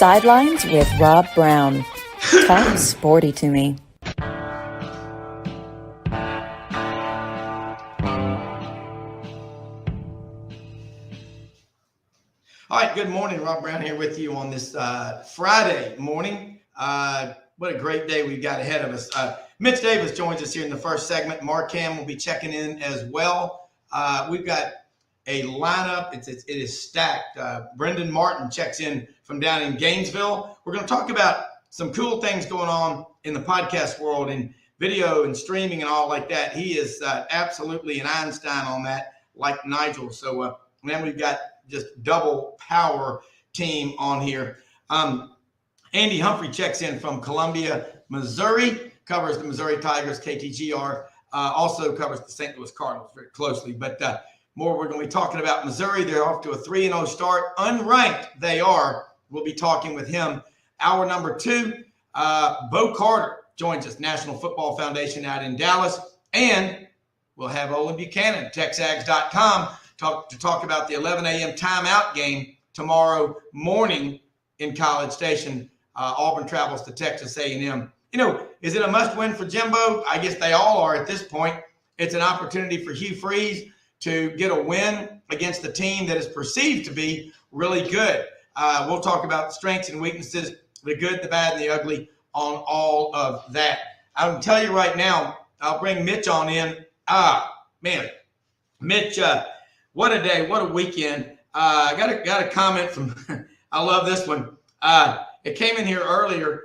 Sidelines with Rob Browne. Talk sporty to me. All right, good morning. Rob Browne here with you on this Friday morning. What a great day we've got ahead of us. Mitch Davis joins us here in the first segment. Mark Hamm will be checking in as well. We've got a lineup. It is stacked. Brenden Martin checks in from down in Gainesville. We're going to talk about some cool things going on in the podcast world and video and streaming and all like that. He is absolutely an Einstein on that, like Nigel. So then we've got just double power team on here. Andy Humphrey checks in from Columbia, Missouri, covers the Missouri Tigers, KTGR, also covers the St. Louis Cardinals very closely. But more, we're going to be talking about Missouri. They're off to a 3-0 start. Unranked they are. We'll be talking with him. Hour number 2, Bo Carter joins us, National Football Foundation out in Dallas. And we'll have Olin Buchanan, Texags.com, to talk about the 11 a.m. timeout game tomorrow morning in College Station. Auburn travels to Texas A&M. You know, is it a must-win for Jimbo? I guess they all are at this point. It's an opportunity for Hugh Freeze to get a win against the team that is perceived to be really good. We'll talk about the strengths and weaknesses, the good, the bad, and the ugly on all of that. I can tell you right now, I'll bring Mitch on in. Man, Mitch, what a day, what a weekend. I got a comment from, I love this one. It came in here earlier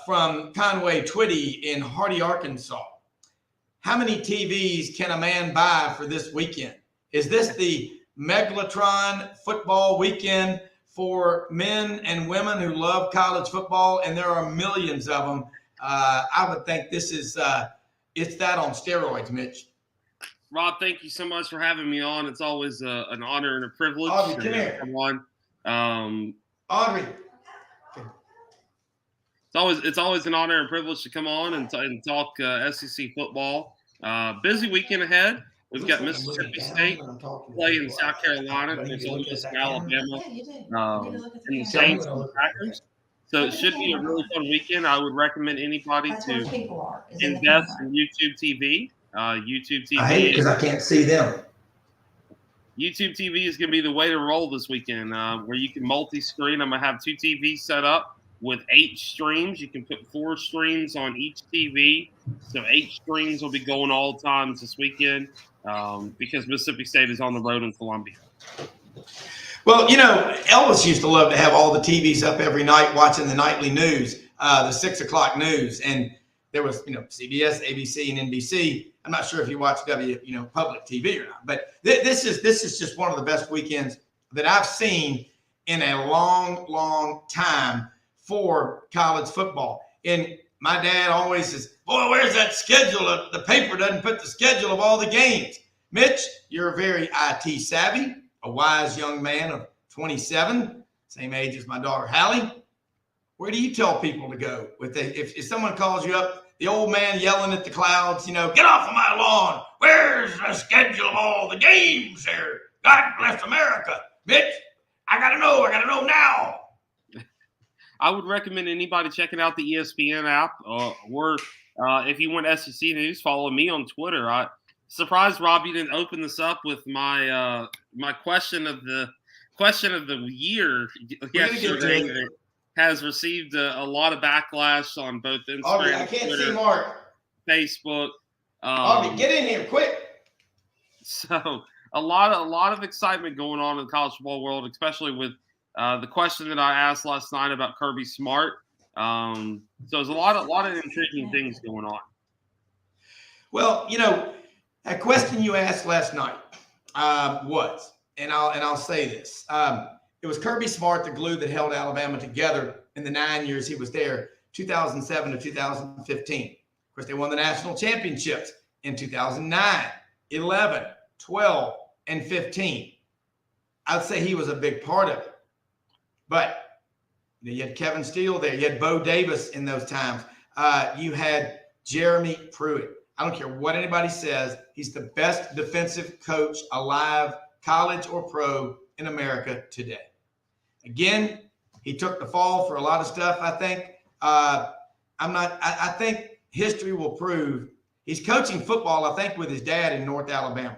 from Conway Twitty in Hardy, Arkansas. How many TVs can a man buy for this weekend? Is this the Megalotron football weekend for men and women who love college football? And there are millions of them. I would think this is, it's that on steroids, Mitch. Rob, thank you so much for having me on. It's always an honor and a privilege. Audrey, come here. Come on. Audrey. It's always an honor and privilege to come on and talk SEC football. Busy weekend ahead. We've got Mississippi State playing South Carolina, Alabama, and the Saints and the Packers. So it should be a really fun weekend. I would recommend anybody to invest in YouTube TV. YouTube TV. I hate it because I can't see them. YouTube TV is going to be the way to roll this weekend, where you can multi-screen. I'm going to have 2 TVs set up with 8 streams. You can put 4 streams on each TV. So 8 streams will be going all times this weekend because Mississippi State is on the road in Columbia. Well, you know, Elvis used to love to have all the TVs up every night watching the nightly news, the 6 o'clock news. And there was, CBS, ABC, and NBC. I'm not sure if you watch public TV or not. But this is just one of the best weekends that I've seen in a long, long time for college football. And my dad always says, boy, where's that schedule? The paper doesn't put the schedule of all the games. Mitch, you're very IT savvy, a wise young man of 27, same age as my daughter, Hallie. Where do you tell people to go? If someone calls you up, the old man yelling at the clouds, get off of my lawn. Where's the schedule of all the games here? God bless America. Mitch, I got to know now. I would recommend anybody checking out the ESPN app, or if you want SEC news, follow me on Twitter. I surprised Rob you didn't open this up with my my question of the year yesterday that has received a lot of backlash on both Instagram, Audrey, I can't Twitter, see Mark. Facebook. Audrey, get in here quick. So a lot of excitement going on in the college football world, especially with the question that I asked last night about Kirby Smart. So there's a lot of intriguing things going on. Well, that question you asked last night was, and I'll say this, it was Kirby Smart, the glue that held Alabama together in the 9 years he was there, 2007 to 2015. Of course, they won the national championships in 2009, 11, 12, and 15. I'd say he was a big part of it. But you had Kevin Steele there. You had Bo Davis in those times. You had Jeremy Pruitt. I don't care what anybody says. He's the best defensive coach alive, college or pro, in America today. Again, He took the fall for a lot of stuff, I think. I think history will prove he's coaching football, I think, with his dad in North Alabama.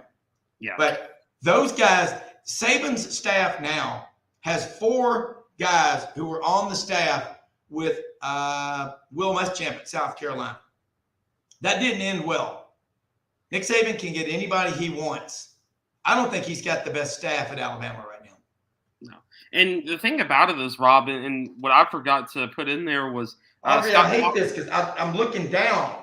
Yeah. But those guys, Saban's staff now has 4 guys who were on the staff with Will Muschamp at South Carolina. That didn't end well. Nick Saban can get anybody he wants. I don't think he's got the best staff at Alabama right now. No. And the thing about it is, Rob, and what I forgot to put in there was I hate this because I'm looking down.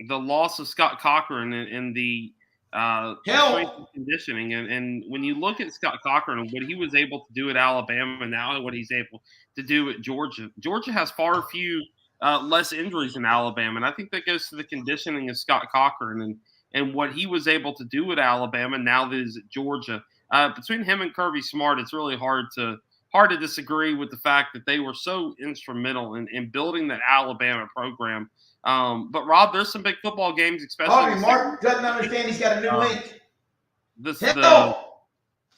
The loss of Scott Cochran and the strength and conditioning. And when you look at Scott Cochran and what he was able to do at Alabama and now what he's able to do at Georgia, Georgia has far few less injuries than Alabama. And I think that goes to the conditioning of Scott Cochran and what he was able to do at Alabama now that he's at Georgia. Between him and Kirby Smart, it's really hard to disagree with the fact that they were so instrumental in building that Alabama program. But Rob, there's some big football games, especially. Mark doesn't understand. He's got a new link.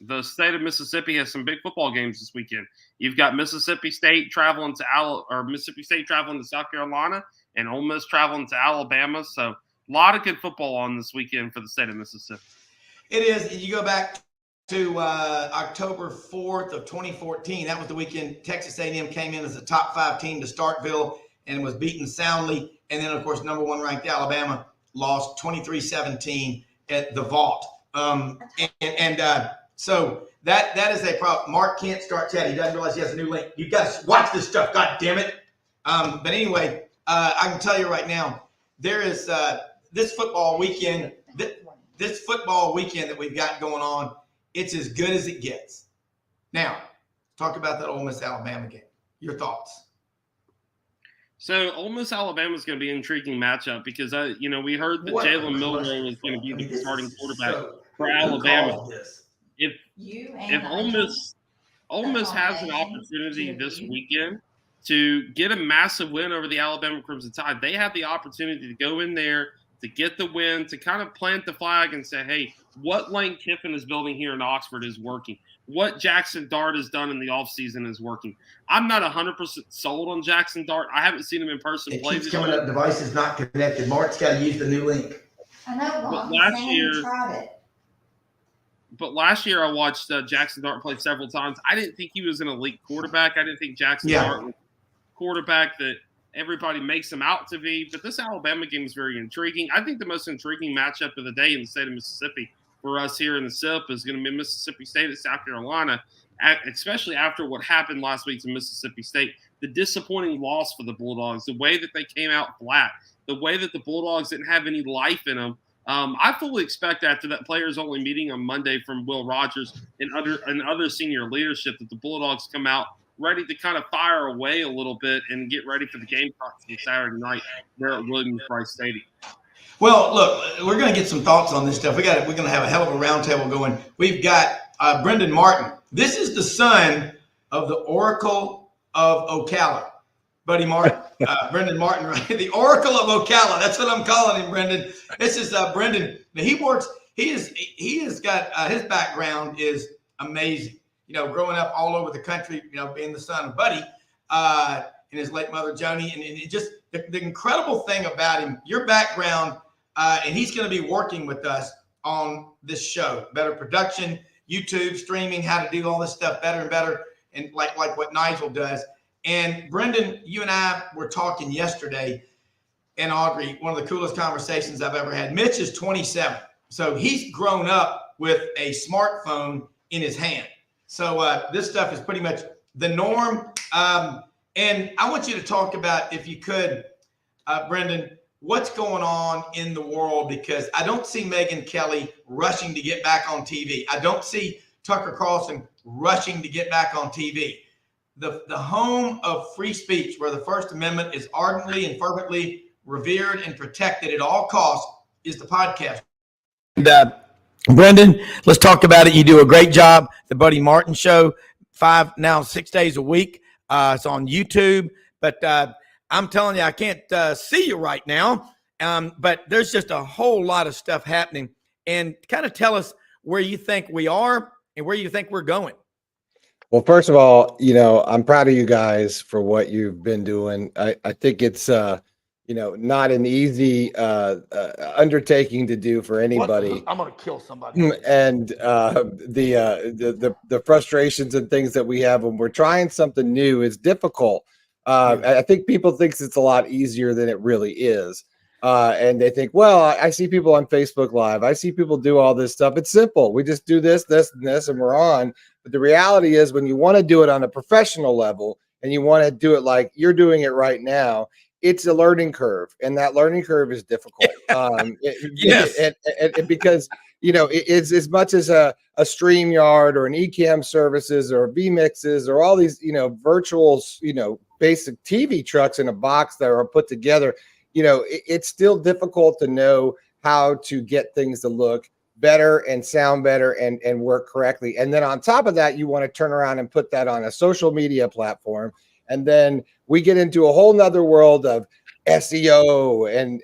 The state of Mississippi has some big football games this weekend. You've got Mississippi State traveling to South Carolina, and Ole Miss traveling to Alabama. So a lot of good football on this weekend for the state of Mississippi. It is. You go back to October 4th of 2014. That was the weekend Texas A&M came in as a top 5 team to Starkville and was beaten soundly. And then, of course, number 1 ranked Alabama lost 23-17 at the Vault. So that is a problem. Mark can't start chatting. He doesn't realize he has a new link. You got to watch this stuff. God damn it. But anyway, I can tell you right now, there is this football weekend. This football weekend that we've got going on, it's as good as it gets. Now, talk about that Ole Miss Alabama game. Your thoughts? So Ole Miss Alabama is going to be an intriguing matchup because we heard that Jalen Milroe was going to be the starting quarterback for Alabama. If Ole Miss has an opportunity this weekend to get a massive win over the Alabama Crimson Tide, they have the opportunity to go in there to get the win, to kind of plant the flag and say, hey, what Lane Kiffin is building here in Oxford is working. What Jackson Dart has done in the offseason is working. I'm not 100% sold on Jackson Dart. I haven't seen him in person play. It keeps coming up, devices not connected. Mark's got to use the new link. I know, but last year I watched Jackson Dart play several times. I didn't think he was an elite quarterback. I didn't think Jackson Dart was a quarterback that everybody makes him out to be. But this Alabama game is very intriguing. I think the most intriguing matchup of the day in the state of Mississippi for us here in the SIP is going to be Mississippi State at South Carolina, especially after what happened last week to Mississippi State. The disappointing loss for the Bulldogs, the way that they came out flat, the way that the Bulldogs didn't have any life in them. I fully expect after that players-only meeting on Monday from Will Rogers and other senior leadership that the Bulldogs come out ready to kind of fire away a little bit and get ready for the game on Saturday night there at Williams-Brice Stadium. Well, look, we're going to get some thoughts on this stuff. We're going to have a hell of a roundtable going. We've got Brenden Martin. This is the son of the Oracle of Ocala, Buddy Martin. Brenden Martin, right? The Oracle of Ocala. That's what I'm calling him, Brenden. This is Brenden. Now, he has got his background is amazing. Growing up all over the country, being the son of Buddy and his late mother, Joni. And it just the incredible thing about him, your background, and he's going to be working with us on this show. Better production, YouTube, streaming, how to do all this stuff better and better, and like what Nigel does. And Brenden, you and I were talking yesterday, and Audrey, one of the coolest conversations I've ever had. Mitch is 27, so he's grown up with a smartphone in his hand. So this stuff is pretty much the norm. And I want you to talk about, if you could, Brenden, what's going on in the world, because I don't see Megyn Kelly rushing to get back on TV. I don't see Tucker Carlson rushing to get back on TV. The home of free speech, where the First Amendment is ardently and fervently revered and protected at all costs, is the podcast. And Brenden, let's talk about it. You do a great job. The Buddy Martin Show, 6 days a week. It's on YouTube. But I'm telling you, I can't see you right now. But there's just a whole lot of stuff happening. And kind of tell us where you think we are and where you think we're going. Well, first of all, I'm proud of you guys for what you've been doing. I think it's, not an easy undertaking to do for anybody. I'm gonna kill somebody. And the frustrations and things that we have when we're trying something new is difficult. I think people think it's a lot easier than it really is. And they think, well, I see people on Facebook Live. I see people do all this stuff. It's simple. We just do this, this, and this, and we're on. But the reality is when you want to do it on a professional level and you want to do it like you're doing it right now, it's a learning curve. And that learning curve is difficult. Yes. And because, it's as much as a StreamYard or an Ecamm services or vMixes or all these, virtual, basic TV trucks in a box that are put together. It's still difficult to know how to get things to look better and sound better and work correctly. And then on top of that, you want to turn around and put that on a social media platform. And then we get into a whole nother world of SEO and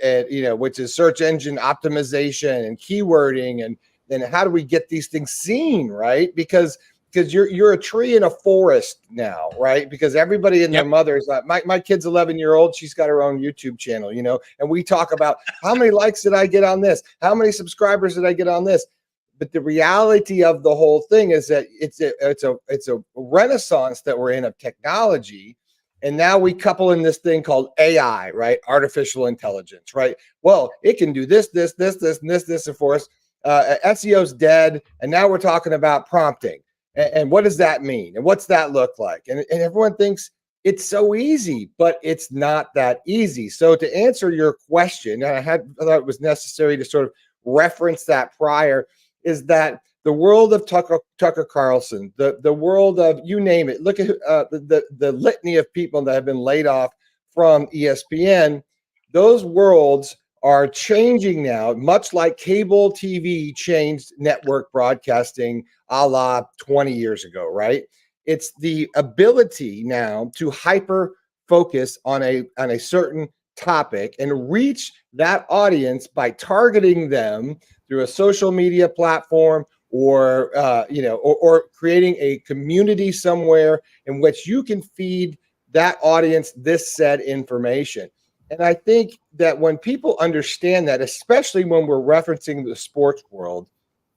which is search engine optimization and keywording. And then how do we get these things seen, right? Because you're a tree in a forest now, right? Because everybody and their mothers, my kid's 11-year-old, she's got her own YouTube channel, and we talk about how many likes did I get on this? How many subscribers did I get on this? But the reality of the whole thing is that it's a renaissance that we're in of technology. And now we couple in this thing called AI, right? Artificial intelligence, right? Well, it can do this, and for us. SEO's dead. And now we're talking about prompting. And what does that mean? And what's that look like? And everyone thinks it's so easy, but it's not that easy. So to answer your question, and I thought it was necessary to sort of reference that prior, is that the world of Tucker Carlson, the world of you name it. Look at the litany of people that have been laid off from ESPN. Those worlds are changing now, much like cable TV changed network broadcasting a la 20 years ago, right? It's the ability now to hyper focus on a certain topic and reach that audience by targeting them through a social media platform or creating a community somewhere in which you can feed that audience this said information. And I think that when people understand that, especially when we're referencing the sports world,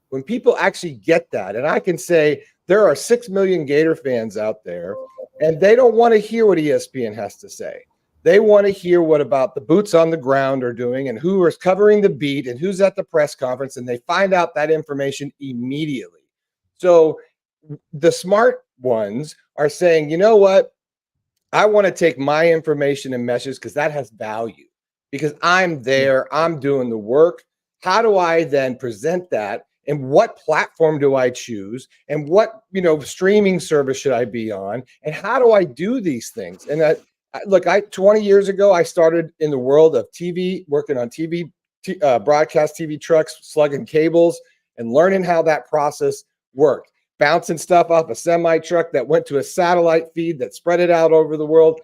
when people actually get that, and I can say there are 6 million Gator fans out there, and they don't want to hear what ESPN has to say. They want to hear what about the boots on the ground are doing and who is covering the beat and who's at the press conference, and they find out that information immediately. So the smart ones are saying, you know what? I want to take my information and message because that has value, because I'm there, I'm doing the work. How do I then present that? And what platform do I choose? And what, streaming service should I be on? And how do I do these things? And look, 20 years ago, I started in the world of TV, working on TV, broadcast TV trucks, slugging cables and learning how that process worked. Bouncing stuff off a semi truck that went to a satellite feed that spread it out over the world.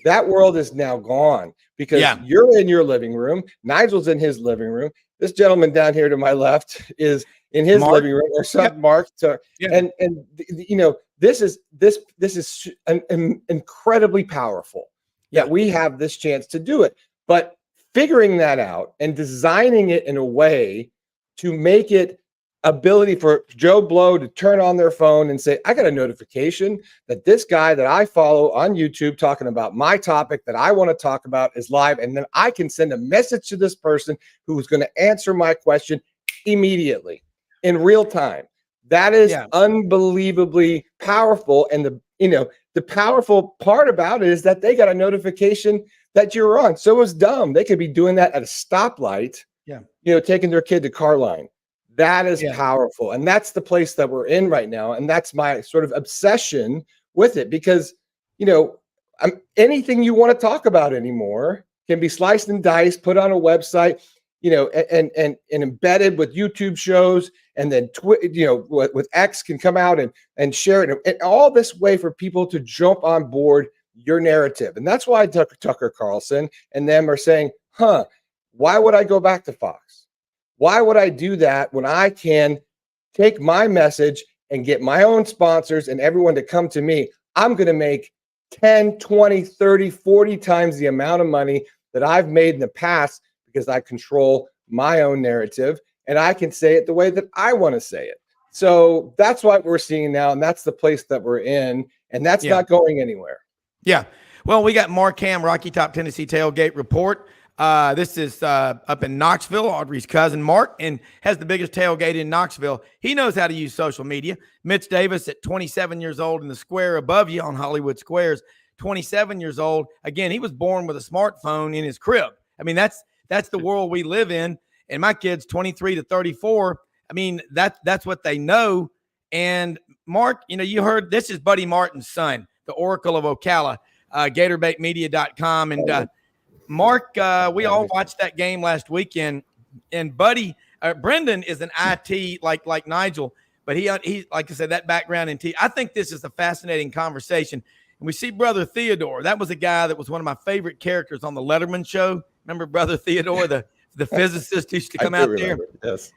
That world is now gone because you're in your living room. Nigel's in his living room. This gentleman down here to my left is in his living room, or some Mark. And this is incredibly powerful. Yeah, we have this chance to do it, but figuring that out and designing it in a way to make it ability for Joe Blow to turn on their phone and say, I got a notification that this guy that I follow on YouTube talking about my topic that I want to talk about is live. And then I can send a message to this person who's going to answer my question immediately in real time. That is unbelievably powerful. And the powerful part about it is that they got a notification that you're on. So it's dumb. They could be doing that at a stoplight, taking their kid to Carline. That is powerful. And that's the place that we're in right now. And that's my sort of obsession with it, because, anything you want to talk about anymore can be sliced and diced, put on a website, and embedded with YouTube shows. And then, with X can come out and share it. And all this way for people to jump on board your narrative. And that's why Tucker Carlson and them are saying, why would I go back to Fox? Why would I do that when I can take my message and get my own sponsors and everyone to come to me, I'm going to make 10, 20, 30, 40 times the amount of money that I've made in the past because I control my own narrative and I can say it the way that I want to say it. So that's what we're seeing now, and that's the place that we're in, and that's not going anywhere. Yeah. Well, we got Mark Hamm, Rocky Top Tennessee Tailgate Report. This is up in Knoxville, Audrey's cousin Mark, and has the biggest tailgate in Knoxville. He knows how to use social media. Mitch Davis at 27 years old in the square above you on Hollywood Squares, 27 years old. Again, he was born with a smartphone in his crib. I mean, that's the world we live in. And my kid's 23 to 34. I mean, that's what they know. And Mark, you heard this is Buddy Martin's son, the Oracle of Ocala, GatorbaitMedia.com. And Mark, we all watched that game last weekend. And Buddy, Brenden is an IT like Nigel, but he like I said, that background in T. I think this is a fascinating conversation. And we see Brother Theodore. That was a guy that was one of my favorite characters on the Letterman show. Remember Brother Theodore, the physicist who used to come out there? Yes.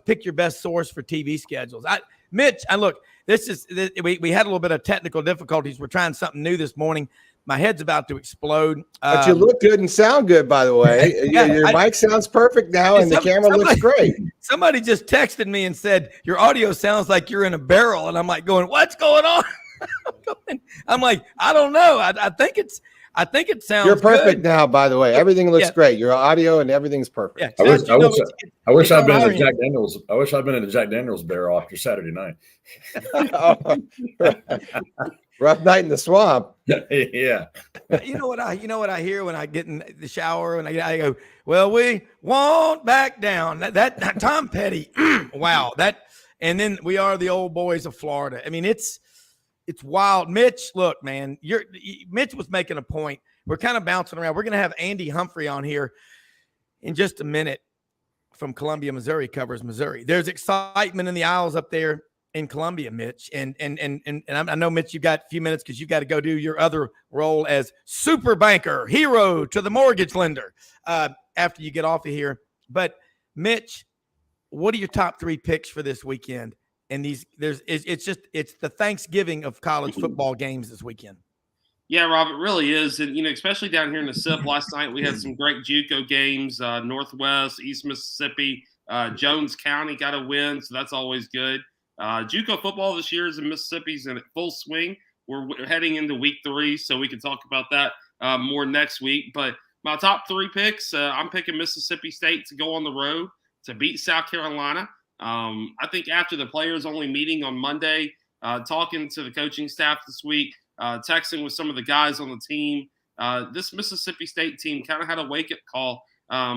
Pick your best source for TV schedules. Mitch, look, we had a little bit of technical difficulties. We're trying something new this morning. My head's about to explode. But you look good and sound good, by the way. Your mic sounds perfect now, and the camera looks great. Somebody just texted me and said, your audio sounds like you're in a barrel. And I'm like going, what's going on? I'm like, I don't know. I think it sounds You're perfect good now, by the way. Everything looks great. Your audio and everything's perfect. Yeah, I wish I'd been in the Jack Daniels. I wish I'd been in the Jack Daniels barrel after Saturday night. Rough night in the swamp. Yeah. You know what I hear when I get in the shower and I go, well, we won't back down. That Tom Petty. Wow. And then we are the old boys of Florida. I mean, it's wild. Mitch, look, man, Mitch was making a point. We're kind of bouncing around. We're going to have Andy Humphrey on here in just a minute from Columbia, Missouri, covers Missouri. There's excitement in the aisles up there in Columbia, Mitch. And I know, Mitch, you've got a few minutes because you got to go do your other role as super banker, hero to the mortgage lender after you get off of here. But Mitch, what are your top 3 picks for this weekend? And it's the Thanksgiving of college football games this weekend. Yeah, Rob, it really is. And, especially down here in the SIP last night, we had some great JUCO games, Northwest, East Mississippi, Jones County got a win. So that's always good. JUCO football this year is in Mississippi's in full swing. We're heading into week 3, so we can talk about that more next week. But my top 3 picks, I'm picking Mississippi State to go on the road to beat South Carolina. I think after the players only meeting on Monday, talking to the coaching staff this week, texting with some of the guys on the team, this Mississippi State team kind of had a wake-up call,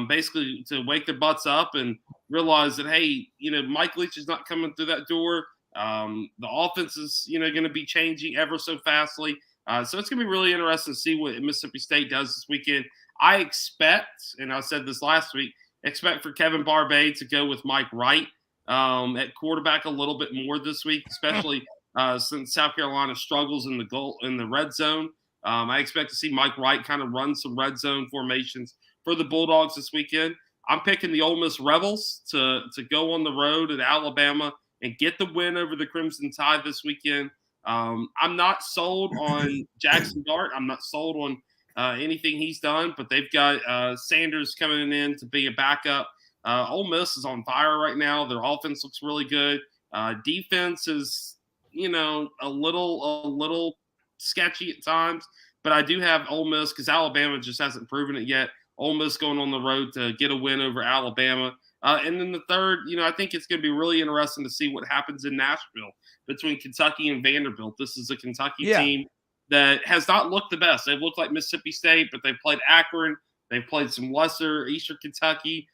basically to wake their butts up and realize that, hey, Mike Leach is not coming through that door. The offense is, going to be changing ever so fastly. So it's going to be really interesting to see what Mississippi State does this weekend. I expect, and I said this last week, expect for Kevin Barbay to go with Mike Wright at quarterback a little bit more this week, especially since South Carolina struggles in the red zone. I expect to see Mike Wright kind of run some red zone formations for the Bulldogs this weekend. I'm picking the Ole Miss Rebels to go on the road at Alabama and get the win over the Crimson Tide this weekend. I'm not sold on Jackson Dart. I'm not sold on anything he's done, but they've got Sanders coming in to be a backup. Ole Miss is on fire right now. Their offense looks really good. Defense is, a little sketchy at times, but I do have Ole Miss because Alabama just hasn't proven it yet. Ole Miss going on the road to get a win over Alabama. And then the third, I think it's going to be really interesting to see what happens in Nashville between Kentucky and Vanderbilt. This is a Kentucky team that has not looked the best. They've looked like Mississippi State, but they've played Akron. They've played some lesser Eastern Kentucky.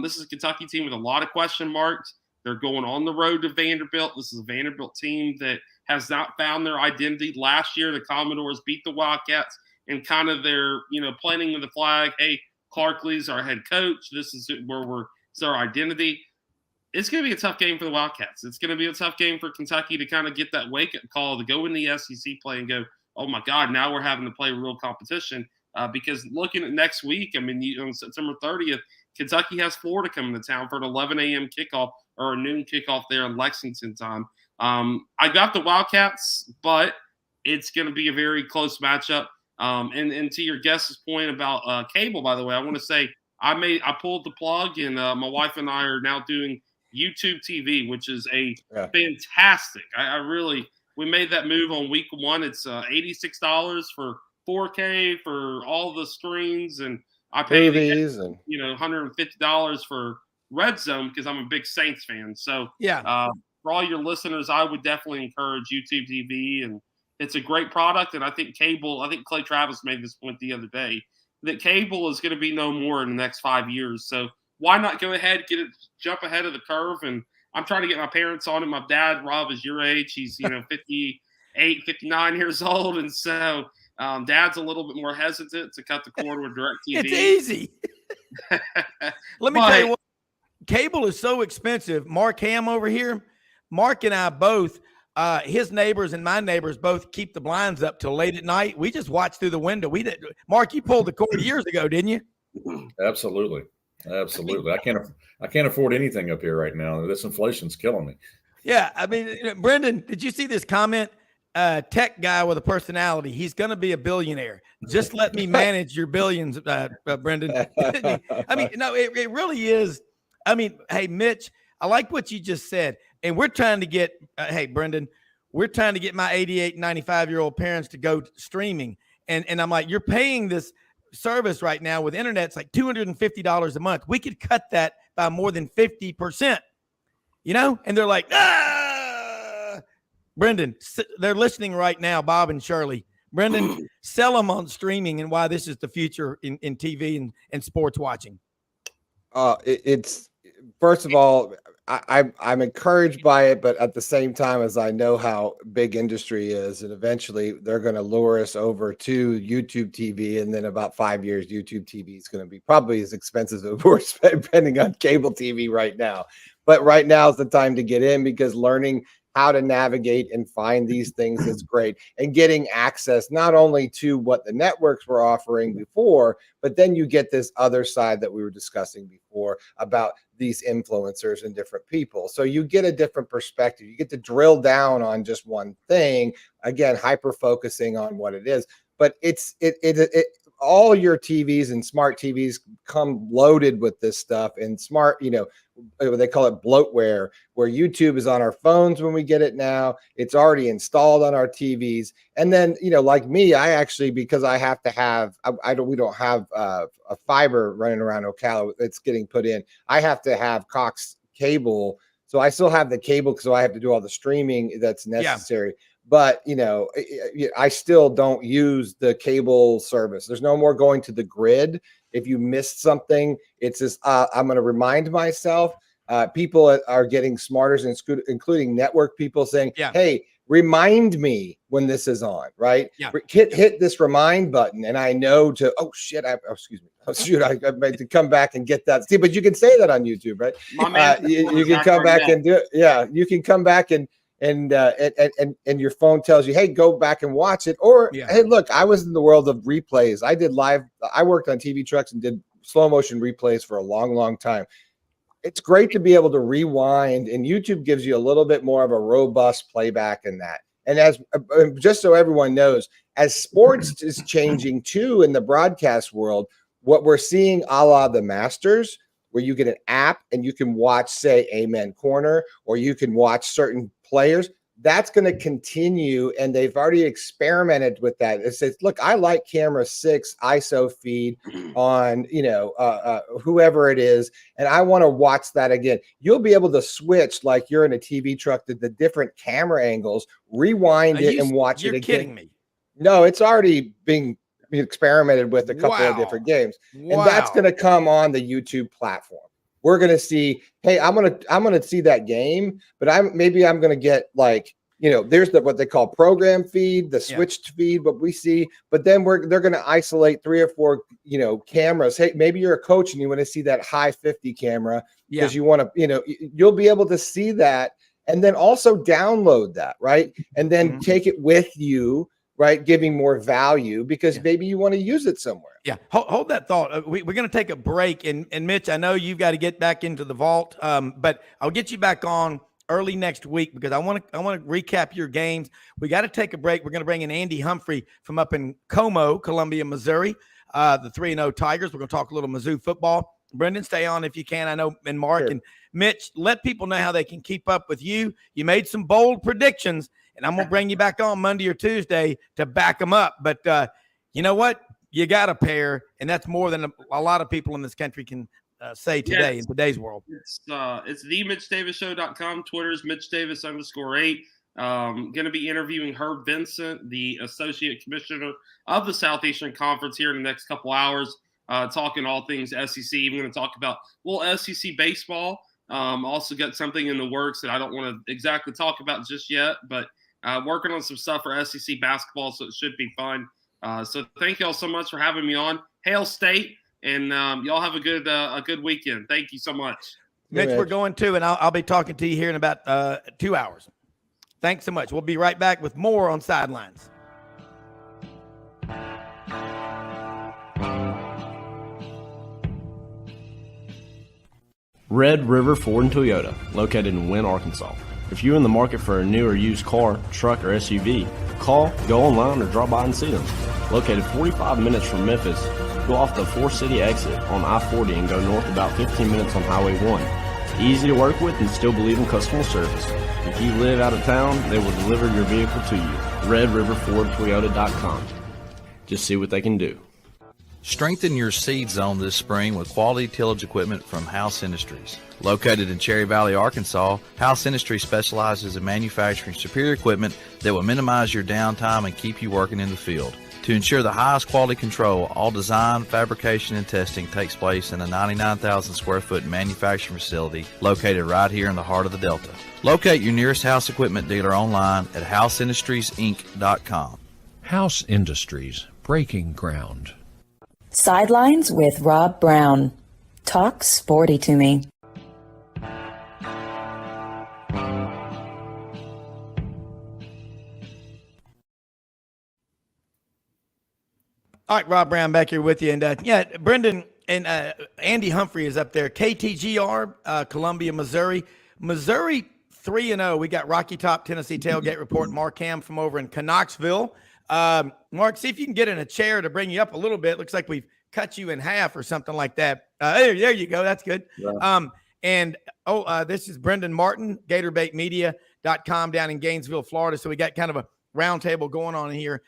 This is a Kentucky team with a lot of question marks. They're going on the road to Vanderbilt. This is a Vanderbilt team that has not found their identity. Last year, the Commodores beat the Wildcats and kind of their, planting of the flag. Hey, Clark Lee's our head coach. This is where it's our identity. It's going to be a tough game for the Wildcats. It's going to be a tough game for Kentucky to kind of get that wake-up call to go in the SEC play and go, oh, my God, now we're having to play real competition. Because looking at next week, on September 30th, Kentucky has Florida coming to town for an 11 a.m. kickoff or a noon kickoff there in Lexington time. I got the Wildcats, but it's going to be a very close matchup. And to your guest's point about cable, by the way, I want to say I pulled the plug, and my wife and I are now doing YouTube TV, which is fantastic. We made that move on week one. It's $86 for 4K for all the screens, and I paid $150 for Red Zone because I'm a big Saints fan. So for all your listeners, I would definitely encourage YouTube TV, and it's a great product. And I think cable. I think Clay Travis made this point the other day that cable is going to be no more in the next 5 years. So why not go ahead, jump ahead of the curve? And I'm trying to get my parents on it. My dad, Rob, is your age. He's 58, 59 years old, and so Dad's a little bit more hesitant to cut the cord with DirecTV. It's easy. Let me tell you what. Cable is so expensive. Mark Hamm over here, Mark and I both, his neighbors and my neighbors both keep the blinds up till late at night. We just watch through the window. Mark, you pulled the cord years ago, didn't you? Absolutely. I can't afford anything up here right now. This inflation's killing me. Yeah. I mean, Brenden, did you see this comment? Tech guy with a personality. He's going to be a billionaire. Just let me manage your billions, Brenden. I mean, no, it really is. I mean, hey, Mitch, I like what you just said. And we're trying to get, hey, Brenden, we're trying to get my 88, 95-year-old parents to go streaming. And I'm like, you're paying this service right now with internet. It's like $250 a month. We could cut that by more than 50%, And they're like, Brenden, they're listening right now, Bob and Shirley. Brenden, sell them on streaming and why this is the future in TV and sports watching. It's first of all, I'm encouraged by it, but at the same time, as I know how big industry is, and eventually they're going to lure us over to YouTube TV, and then about 5 years, YouTube TV is going to be probably as expensive as we're spending on cable TV right now. But right now is the time to get in, because learning how to navigate and find these things is great, and getting access not only to what the networks were offering before, but then you get this other side that we were discussing before about these influencers and different people. So you get a different perspective. You get to drill down on just one thing, again, hyper focusing on what it is. But it all your TVs and smart TVs come loaded with this stuff, and smart, they call it bloatware, where YouTube is on our phones when we get it now. It's already installed on our TVs. And then, like me, I actually, because I have to have, we don't have a fiber running around Ocala that's getting put in. I have to have Cox cable. So I still have the cable, so I have to do all the streaming that's necessary. Yeah. But, I still don't use the cable service. There's no more going to the grid. If you missed something, it's just, I'm going to remind myself. People are getting smarter, including network people saying, hey, remind me when this is on, right? Yeah. Hit this remind button. And I know to, I meant to come back and get that. See, but you can say that on YouTube, right? You can come back and do it. Yeah. You can come back and your phone tells you, hey, go back and watch it. Or, hey, look, I was in the world of replays. I worked on TV trucks and did slow motion replays for a long, long time. It's great to be able to rewind, and YouTube gives you a little bit more of a robust playback in that. And as just so everyone knows, as sports is changing too in the broadcast world, what we're seeing a la the Masters, where you get an app and you can watch, say, Amen Corner, or you can watch certain players, that's going to continue. And they've already experimented with that. It says, look, I like camera 6 ISO feed on, whoever it is, and I want to watch that again. You'll be able to switch like you're in a TV truck to the different camera angles, rewind it and watch it again. You're kidding me. No, it's already being experimented with a couple of different games. And that's going to come on the YouTube platform. We're going to see, hey, I'm going to see that game, but I'm going to get like, there's what they call program feed, the switched feed, what we see, but then they're going to isolate 3 or 4, cameras. Hey, maybe you're a coach and you want to see that high 50 camera because you want to, you'll be able to see that, and then also download that, right? And then take it with you, right? Giving more value because maybe you want to use it somewhere. Yeah. Hold that thought. We're going to take a break. And Mitch, I know you've got to get back into the vault, but I'll get you back on early next week because I want to recap your games. We got to take a break. We're going to bring in Andy Humphrey from up in Como, Columbia, Missouri, the 3-0 Tigers. We're going to talk a little Mizzou football. Brenden, stay on if you can. I know, and Mark Sure. and Mitch, let people know how they can keep up with you. You made some bold predictions, and I'm going to bring you back on Monday or Tuesday to back them up. But you know what? You got a pair, and that's more than a lot of people in this country can say today in today's world. It's themitchdavishow.com. Twitter's MitchDavis_8. Going to be interviewing Herb Vincent, the Associate Commissioner of the Southeastern Conference, here in the next couple hours, talking all things SEC. I'm going to talk about SEC baseball. Also got something in the works that I don't want to exactly talk about just yet, but working on some stuff for SEC basketball, so it should be fun. So thank y'all so much for having me on. Hail State, and y'all have a good weekend. Thank you so much. Mitch, we're going to, and I'll be talking to you here in about 2 hours. Thanks so much. We'll be right back with more on Sidelines. Red River Ford and Toyota, located in Wynne, Arkansas. If you're in the market for a new or used car, truck, or SUV, call, go online, or drop by and see them. Located 45 minutes from Memphis, go off the 4-city exit on I-40 and go north about 15 minutes on Highway 1. Easy to work with and still believe in customer service. If you live out of town, they will deliver your vehicle to you. RedRiverFordToyota.com. Just see what they can do. Strengthen your seed zone this spring with quality tillage equipment from House Industries. Located in Cherry Valley, Arkansas, House Industries specializes in manufacturing superior equipment that will minimize your downtime and keep you working in the field. To ensure the highest quality control, all design, fabrication, and testing takes place in a 99,000 square foot manufacturing facility located right here in the heart of the Delta. Locate your nearest House equipment dealer online at houseindustriesinc.com. House Industries, breaking ground. Sidelines with Rob Browne. Talk sporty to me. All right, Rob Browne back here with you. And Brenden and Andy Humphrey is up there. KTGR, Columbia, Missouri. Missouri 3-0. We got Rocky Top, Tennessee Tailgate Report. Mark Hamm from over in Knoxville. Mark, see if you can get in a chair to bring you up a little bit. Looks like we've cut you in half or something like that. There you go. That's good. Yeah. This is Brenden Martin, GatorBaitMedia.com down in Gainesville, Florida. So we got kind of a roundtable going on here.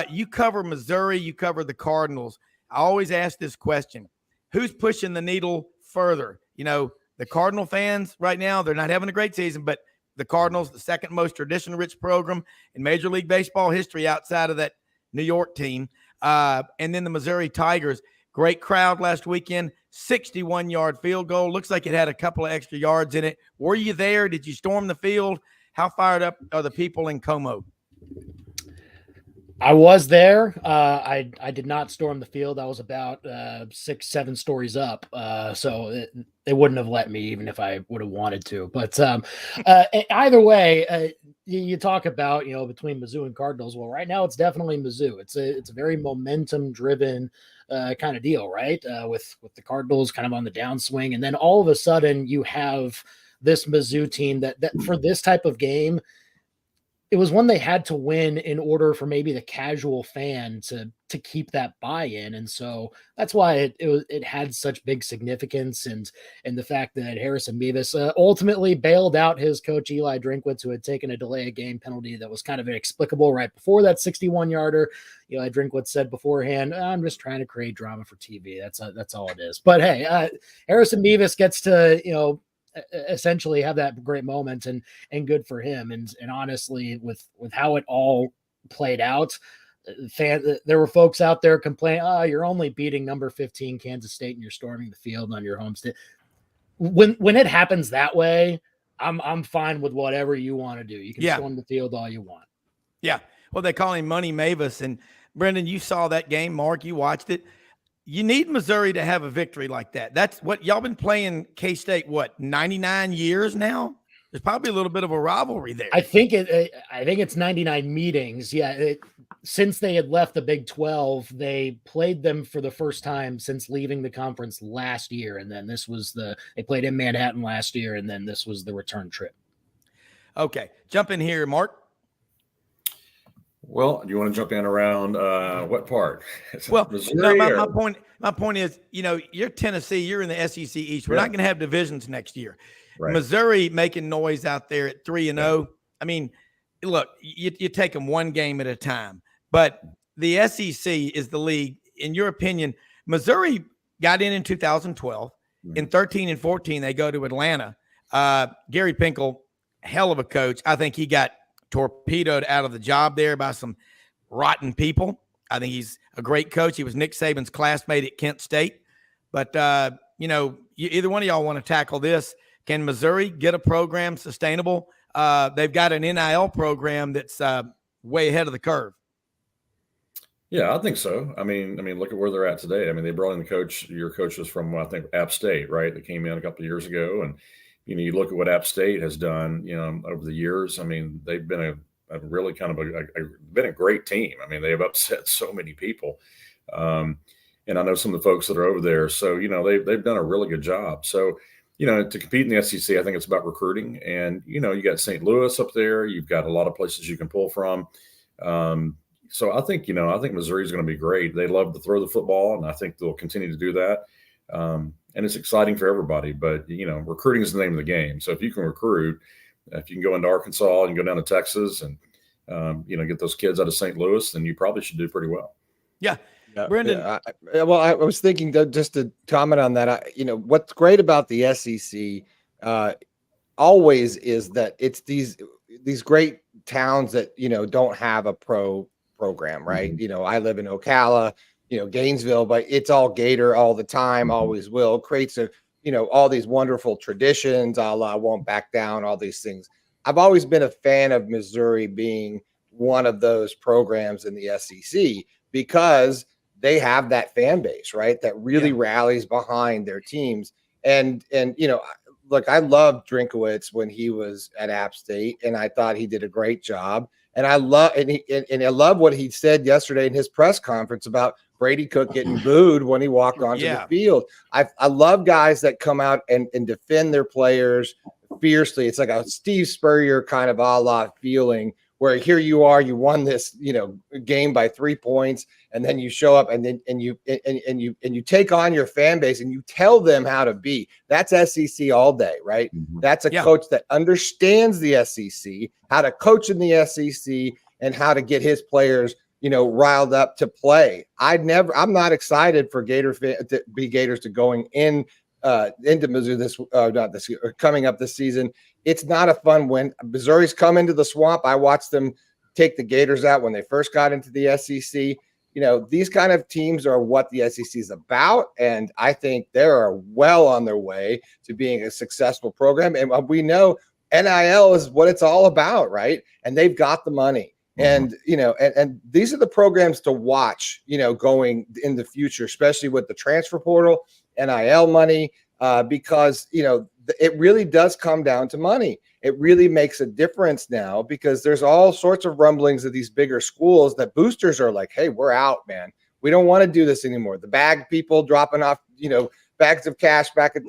You cover Missouri, you cover the Cardinals. I always ask this question: who's pushing the needle further? You know, the Cardinal fans right now, they're not having a great season, but the Cardinals, the second most tradition-rich program in Major League Baseball history outside of that New York team. And then the Missouri Tigers, great crowd last weekend, 61-yard field goal. Looks like it had a couple of extra yards in it. Were you there? Did you storm the field? How fired up are the people in Como? I was there. I did not storm the field. I was about 6-7 stories up. So they wouldn't have let me even if I would have wanted to. But either way, you talk about, between Mizzou and Cardinals. Well, right now it's definitely Mizzou. It's a very momentum driven kind of deal, right? With the Cardinals kind of on the downswing. And then all of a sudden you have this Mizzou team that for this type of game, it was one they had to win in order for maybe the casual fan to keep that buy-in. And so that's why it had such big significance. And the fact that Harrison Beavis ultimately bailed out his coach, Eli Drinkwitz, who had taken a delay of game penalty that was kind of inexplicable right before that 61-yarder. Eli Drinkwitz said beforehand, I'm just trying to create drama for TV. That's all it is. But hey, Harrison Beavis gets to, essentially have that great moment and good for him. And honestly, with how it all played out, there were folks out there complaining, you're only beating number 15 Kansas State and you're storming the field on your home state. When it happens that way, I'm fine with whatever you want to do. You can storm the field all you want. Yeah. Well, they call him Money Mavis. And Brenden, you saw that game. Mark, you watched it. You need Missouri to have a victory like that. That's what y'all been playing K-State, 99 years now? There's probably a little bit of a rivalry there. I think it's 99 meetings. Yeah. Since they had left the Big 12, they played them for the first time since leaving the conference last year. And then they played in Manhattan last year. And then this was the return trip. Okay, jump in here, Mark. Well, do you want to jump in around what part? Well, Missouri my point is, you're Tennessee, you're in the SEC East. We're Yeah. not going to have divisions next year. Right. Missouri making noise out there at 3-0. I mean, look, you take them one game at a time. But the SEC is the league. In your opinion, Missouri got in 2012. In 13 and 14, they go to Atlanta. Gary Pinkel, hell of a coach. I think he got torpedoed out of the job there by some rotten people. I think he's a great coach. He was Nick Saban's classmate at Kent State. But, either one of y'all want to tackle this. Can Missouri get a program sustainable? They've got an NIL program that's way ahead of the curve. Yeah, I think so. I mean, look at where they're at today. I mean, they brought in the coach. Your coach was from, I think, App State, right? That came in a couple of years ago. And, you look at what App State has done, over the years. I mean, they've been a really kind of been a great team. I mean, they have upset so many people. And I know some of the folks that are over there. So, they've done a really good job. So, to compete in the SEC, I think it's about recruiting. And, you got St. Louis up there. You've got a lot of places you can pull from. So I think Missouri's going to be great. They love to throw the football, and I think they'll continue to do that. And it's exciting for everybody. But, recruiting is the name of the game. So if you can recruit, if you can go into Arkansas and go down to Texas and, get those kids out of St. Louis, then you probably should do pretty well. Yeah. Brenden. I was thinking just to comment on that. What's great about the SEC always is that it's these great towns that don't have a pro program, right? Mm-hmm. I live in Ocala, Gainesville, but it's all Gator all the time, always will. Creates all these wonderful traditions, a la won't back down, all these things. I've always been a fan of Missouri being one of those programs in the SEC because they have that fan base, right? That really rallies behind their teams. And look, I loved Drinkowitz when he was at App State, and I thought he did a great job. And I love what he said yesterday in his press conference about Brady Cook getting booed when he walked onto the field. I love guys that come out and defend their players fiercely. It's like a Steve Spurrier kind of a la feeling where here you are, you won this, game by 3 points, and then you show up and you take on your fan base and you tell them how to be. That's SEC all day, right? Mm-hmm. That's a coach that understands the SEC, how to coach in the SEC, and how to get his players, riled up to play. I'm not excited for Gators to going in into Mizzou coming up this season. It's not a fun win. Missouri's come into the swamp. I watched them take the Gators out when they first got into the SEC. These kind of teams are what the SEC is about, and I think they're well on their way to being a successful program. And we know NIL is what it's all about, right? And they've got the money. And, and these are the programs to watch, going in the future, especially with the transfer portal, NIL money, because, it really does come down to money. It really makes a difference now because there's all sorts of rumblings of these bigger schools that boosters are like, hey, we're out, man. We don't want to do this anymore. The bag people dropping off, bags of cash back in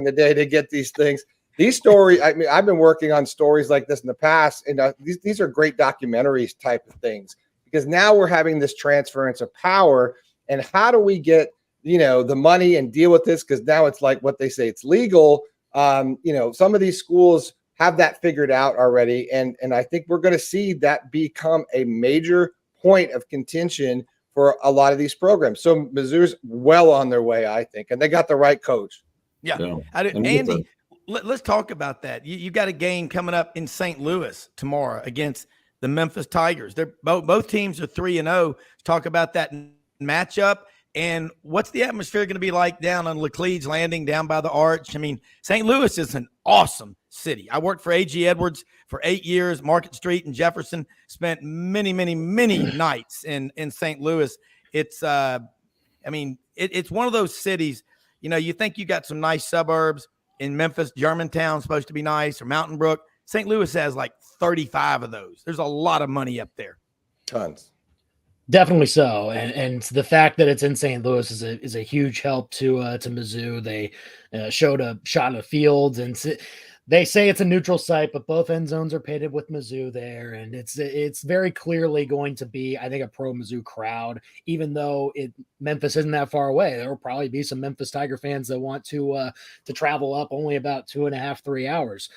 the day to get these things. These stories, I mean, I've been working on stories like this in the past, and these are great documentaries type of things because now we're having this transference of power. And how do we get, the money and deal with this? Because now it's like what they say, it's legal. Some of these schools have that figured out already. And I think we're going to see that become a major point of contention for a lot of these programs. So Mizzou's well on their way, I think, and they got the right coach. Yeah. Andy, let's talk about that. You got a game coming up in St. Louis tomorrow against the Memphis Tigers. They're both teams are 3-0. Talk about that matchup. And what's the atmosphere going to be like down on Laclede's Landing, down by the Arch? I mean, St. Louis is an awesome city. I worked for A.G. Edwards for 8 years, Market Street and Jefferson, spent many, many, many nights in St. Louis. It's, it's one of those cities, you think you got some nice suburbs in Memphis. Germantown's supposed to be nice, or Mountain Brook. St. Louis has like 35 of those. There's a lot of money up there. Tons. Definitely so, and the fact that it's in St. Louis is a huge help to Mizzou. They showed a shot of the field, and They say it's a neutral site, but both end zones are painted with Mizzou there, and it's very clearly going to be, I think, a pro Mizzou crowd. Even though Memphis isn't that far away, there will probably be some Memphis Tiger fans that want to travel up only about 2.5, 3 hours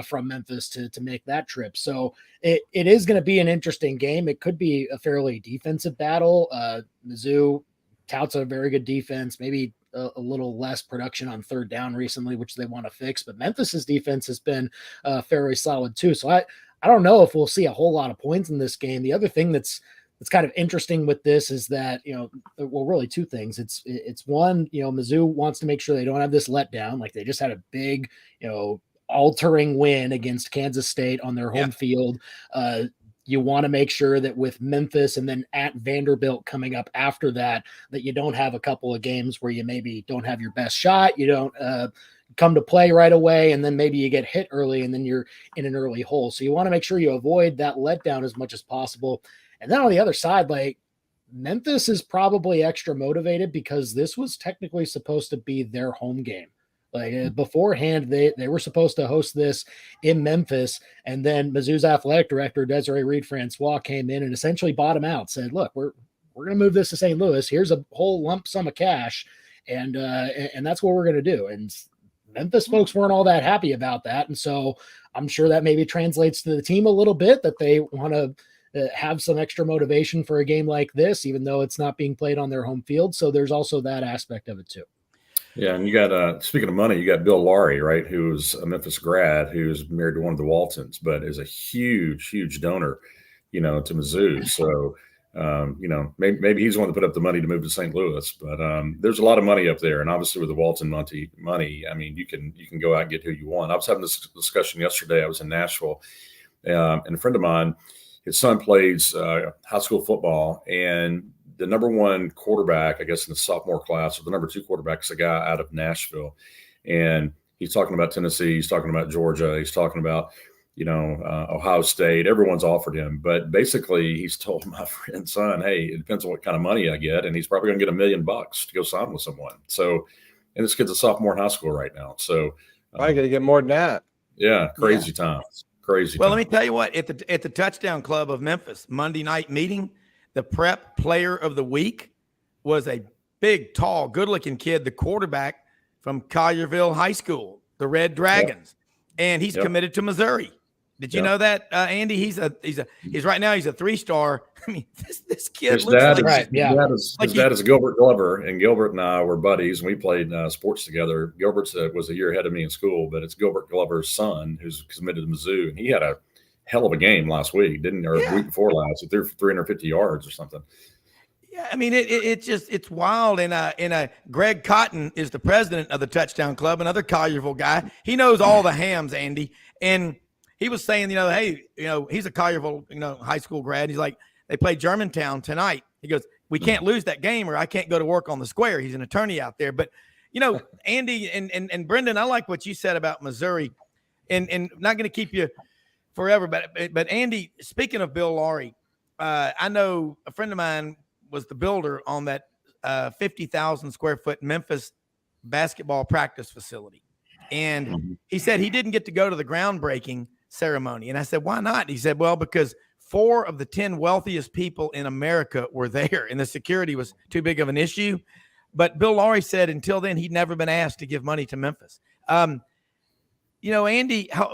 from Memphis to make that trip. So it is going to be an interesting game. It could be a fairly defensive battle. Mizzou touts a very good defense, maybe a little less production on third down recently, which they want to fix. But Memphis's defense has been fairly solid too. So I don't know if we'll see a whole lot of points in this game. The other thing that's kind of interesting with this is that, well, really two things. It's one, Mizzou wants to make sure they don't have this letdown. Like they just had a big, altering win against Kansas State on their home field. You want to make sure that with Memphis and then at Vanderbilt coming up after that you don't have a couple of games where you maybe don't have your best shot. You don't come to play right away, and then maybe you get hit early and then you're in an early hole. So you want to make sure you avoid that letdown as much as possible. And then on the other side, like Memphis is probably extra motivated because this was technically supposed to be their home game. Like beforehand, they were supposed to host this in Memphis, and then Mizzou's athletic director, Desiree Reed-Francois, came in and essentially bought him out, said, look, we're going to move this to St. Louis. Here's a whole lump sum of cash, and that's what we're going to do. And Memphis folks weren't all that happy about that, and so I'm sure that maybe translates to the team a little bit, that they want to have some extra motivation for a game like this, even though it's not being played on their home field. So there's also that aspect of it too. Yeah, and you got speaking of money, you got Bill Laurie, right, who's a Memphis grad, who's married to one of the Waltons, but is a huge donor, to Mizzou. So, maybe he's the one that put up the money to move to St. Louis. But there's a lot of money up there, and obviously with the Walton money, I mean, you can go out and get who you want. I was having this discussion yesterday. I was in Nashville, and a friend of mine, his son plays high school football, and the number one quarterback, I guess, in the sophomore class, or the number two quarterback is a guy out of Nashville. And he's talking about Tennessee. He's talking about Georgia. He's talking about, Ohio State. Everyone's offered him. But basically, he's told my friend's son, hey, it depends on what kind of money I get. And he's probably going to get $1 million to go sign with someone. So, and this kid's a sophomore in high school right now. So I got to get more than that. Yeah, crazy times. Crazy. Well, let me tell you what, at the Touchdown Club of Memphis Monday night meeting, the prep player of the week was a big, tall, good-looking kid, the quarterback from Collierville High School, the Red Dragons, and he's committed to Missouri. Did you know that, Andy? He's right now he's a 3-star. I mean, this kid his looks dad like his dad is Gilbert Glover, and Gilbert and I were buddies, and we played sports together. Gilbert was a year ahead of me in school, but it's Gilbert Glover's son who's committed to Mizzou, and he had a hell of a game last week, or week before last. He threw for 350 yards or something. Yeah, I mean, it's wild. And Greg Cotton is the president of the Touchdown Club, another Collierville guy. He knows all the Hamms, Andy. And he was saying, hey, he's a Collierville, high school grad. He's like, they play Germantown tonight. He goes, we can't lose that game or I can't go to work on the square. He's an attorney out there. But, Andy and Brenden, I like what you said about Missouri, and not going to keep you forever. But Andy, speaking of Bill Laurie, I know a friend of mine was the builder on that 50,000 square foot Memphis basketball practice facility. And he said he didn't get to go to the groundbreaking ceremony. And I said, why not? He said, well, because 4 of the 10 wealthiest people in America were there and the security was too big of an issue. But Bill Laurie said until then, he'd never been asked to give money to Memphis. Andy,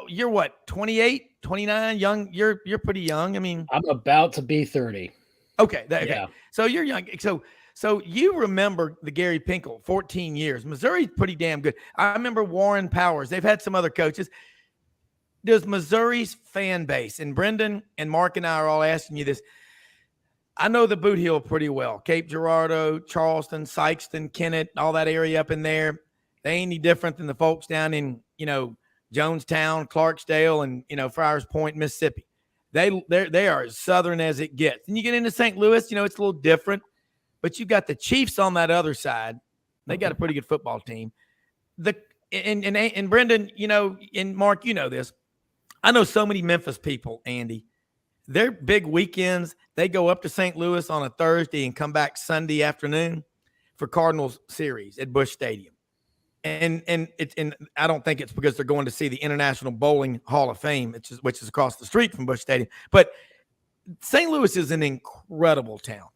you're what, 28, 29, young? You're pretty young. I mean, I'm about to be 30. Okay. Yeah. So you're young. So you remember the Gary Pinkel, 14 years. Missouri's pretty damn good. I remember Warren Powers. They've had some other coaches. Does Missouri's fan base, and Brenden and Mark and I are all asking you this. I know the Boot Heel pretty well. Cape Girardeau, Charleston, Sykeston, Kennett, all that area up in there. They ain't any different than the folks down in, Jonestown, Clarksdale, and, Friars Point, Mississippi. They are as southern as it gets. And you get into St. Louis, it's a little different. But you got the Chiefs on that other side. They got a pretty good football team. And Brenden, and Mark, this. I know so many Memphis people, Andy. Their big weekends, they go up to St. Louis on a Thursday and come back Sunday afternoon for Cardinals series at Busch Stadium. And I don't think it's because they're going to see the International Bowling Hall of Fame, which is across the street from Busch Stadium. But St. Louis is an incredible town.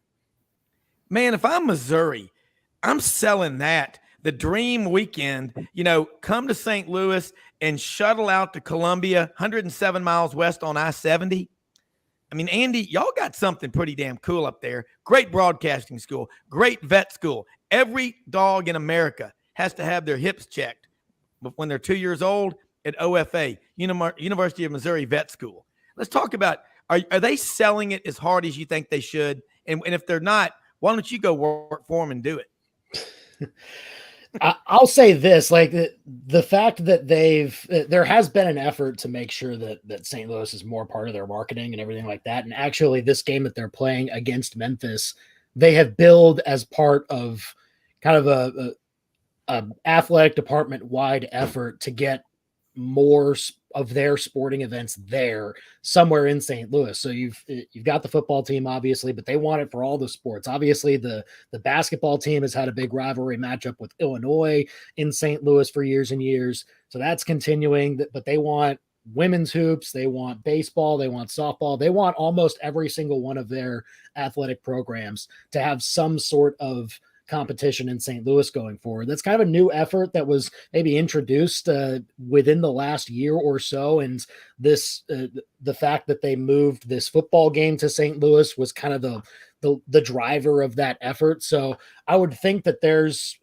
Man, if I'm Missouri, I'm selling that. The dream weekend, come to St. Louis and shuttle out to Columbia, 107 miles west on I-70. I mean, Andy, y'all got something pretty damn cool up there. Great broadcasting school, great vet school. Every dog in America has to have their hips checked when they're 2 years old at OFA, University of Missouri Vet School. Let's talk about, are they selling it as hard as you think they should? And if they're not, why don't you go work for them and do it? I'll say this, like the fact that there has been an effort to make sure that St. Louis is more part of their marketing and everything like that. And actually this game that they're playing against Memphis, they have billed as part of kind of a athletic department wide effort to get more of their sporting events there somewhere in St. Louis. So you've got the football team, obviously, but they want it for all the sports. Obviously, the basketball team has had a big rivalry matchup with Illinois in St. Louis for years and years. So that's continuing, but they want women's hoops, they want baseball, they want softball, they want almost every single one of their athletic programs to have some sort of competition in St. Louis going forward. That's kind of a new effort that was maybe introduced within the last year or so. And this, the fact that they moved this football game to St. Louis was kind of the driver of that effort. So I would think that there's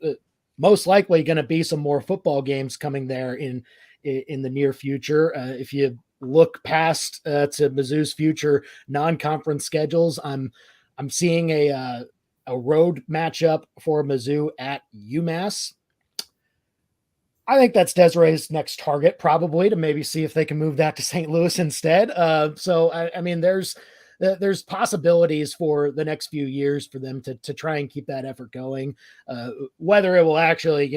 most likely going to be some more football games coming there in the near future. If you look past to Mizzou's future non-conference schedules, I'm seeing a road matchup for Mizzou at UMass. I think that's Desiree's next target, probably, to maybe see if they can move that to St. Louis instead. So I mean, there's possibilities for the next few years for them to try and keep that effort going. Whether it will actually,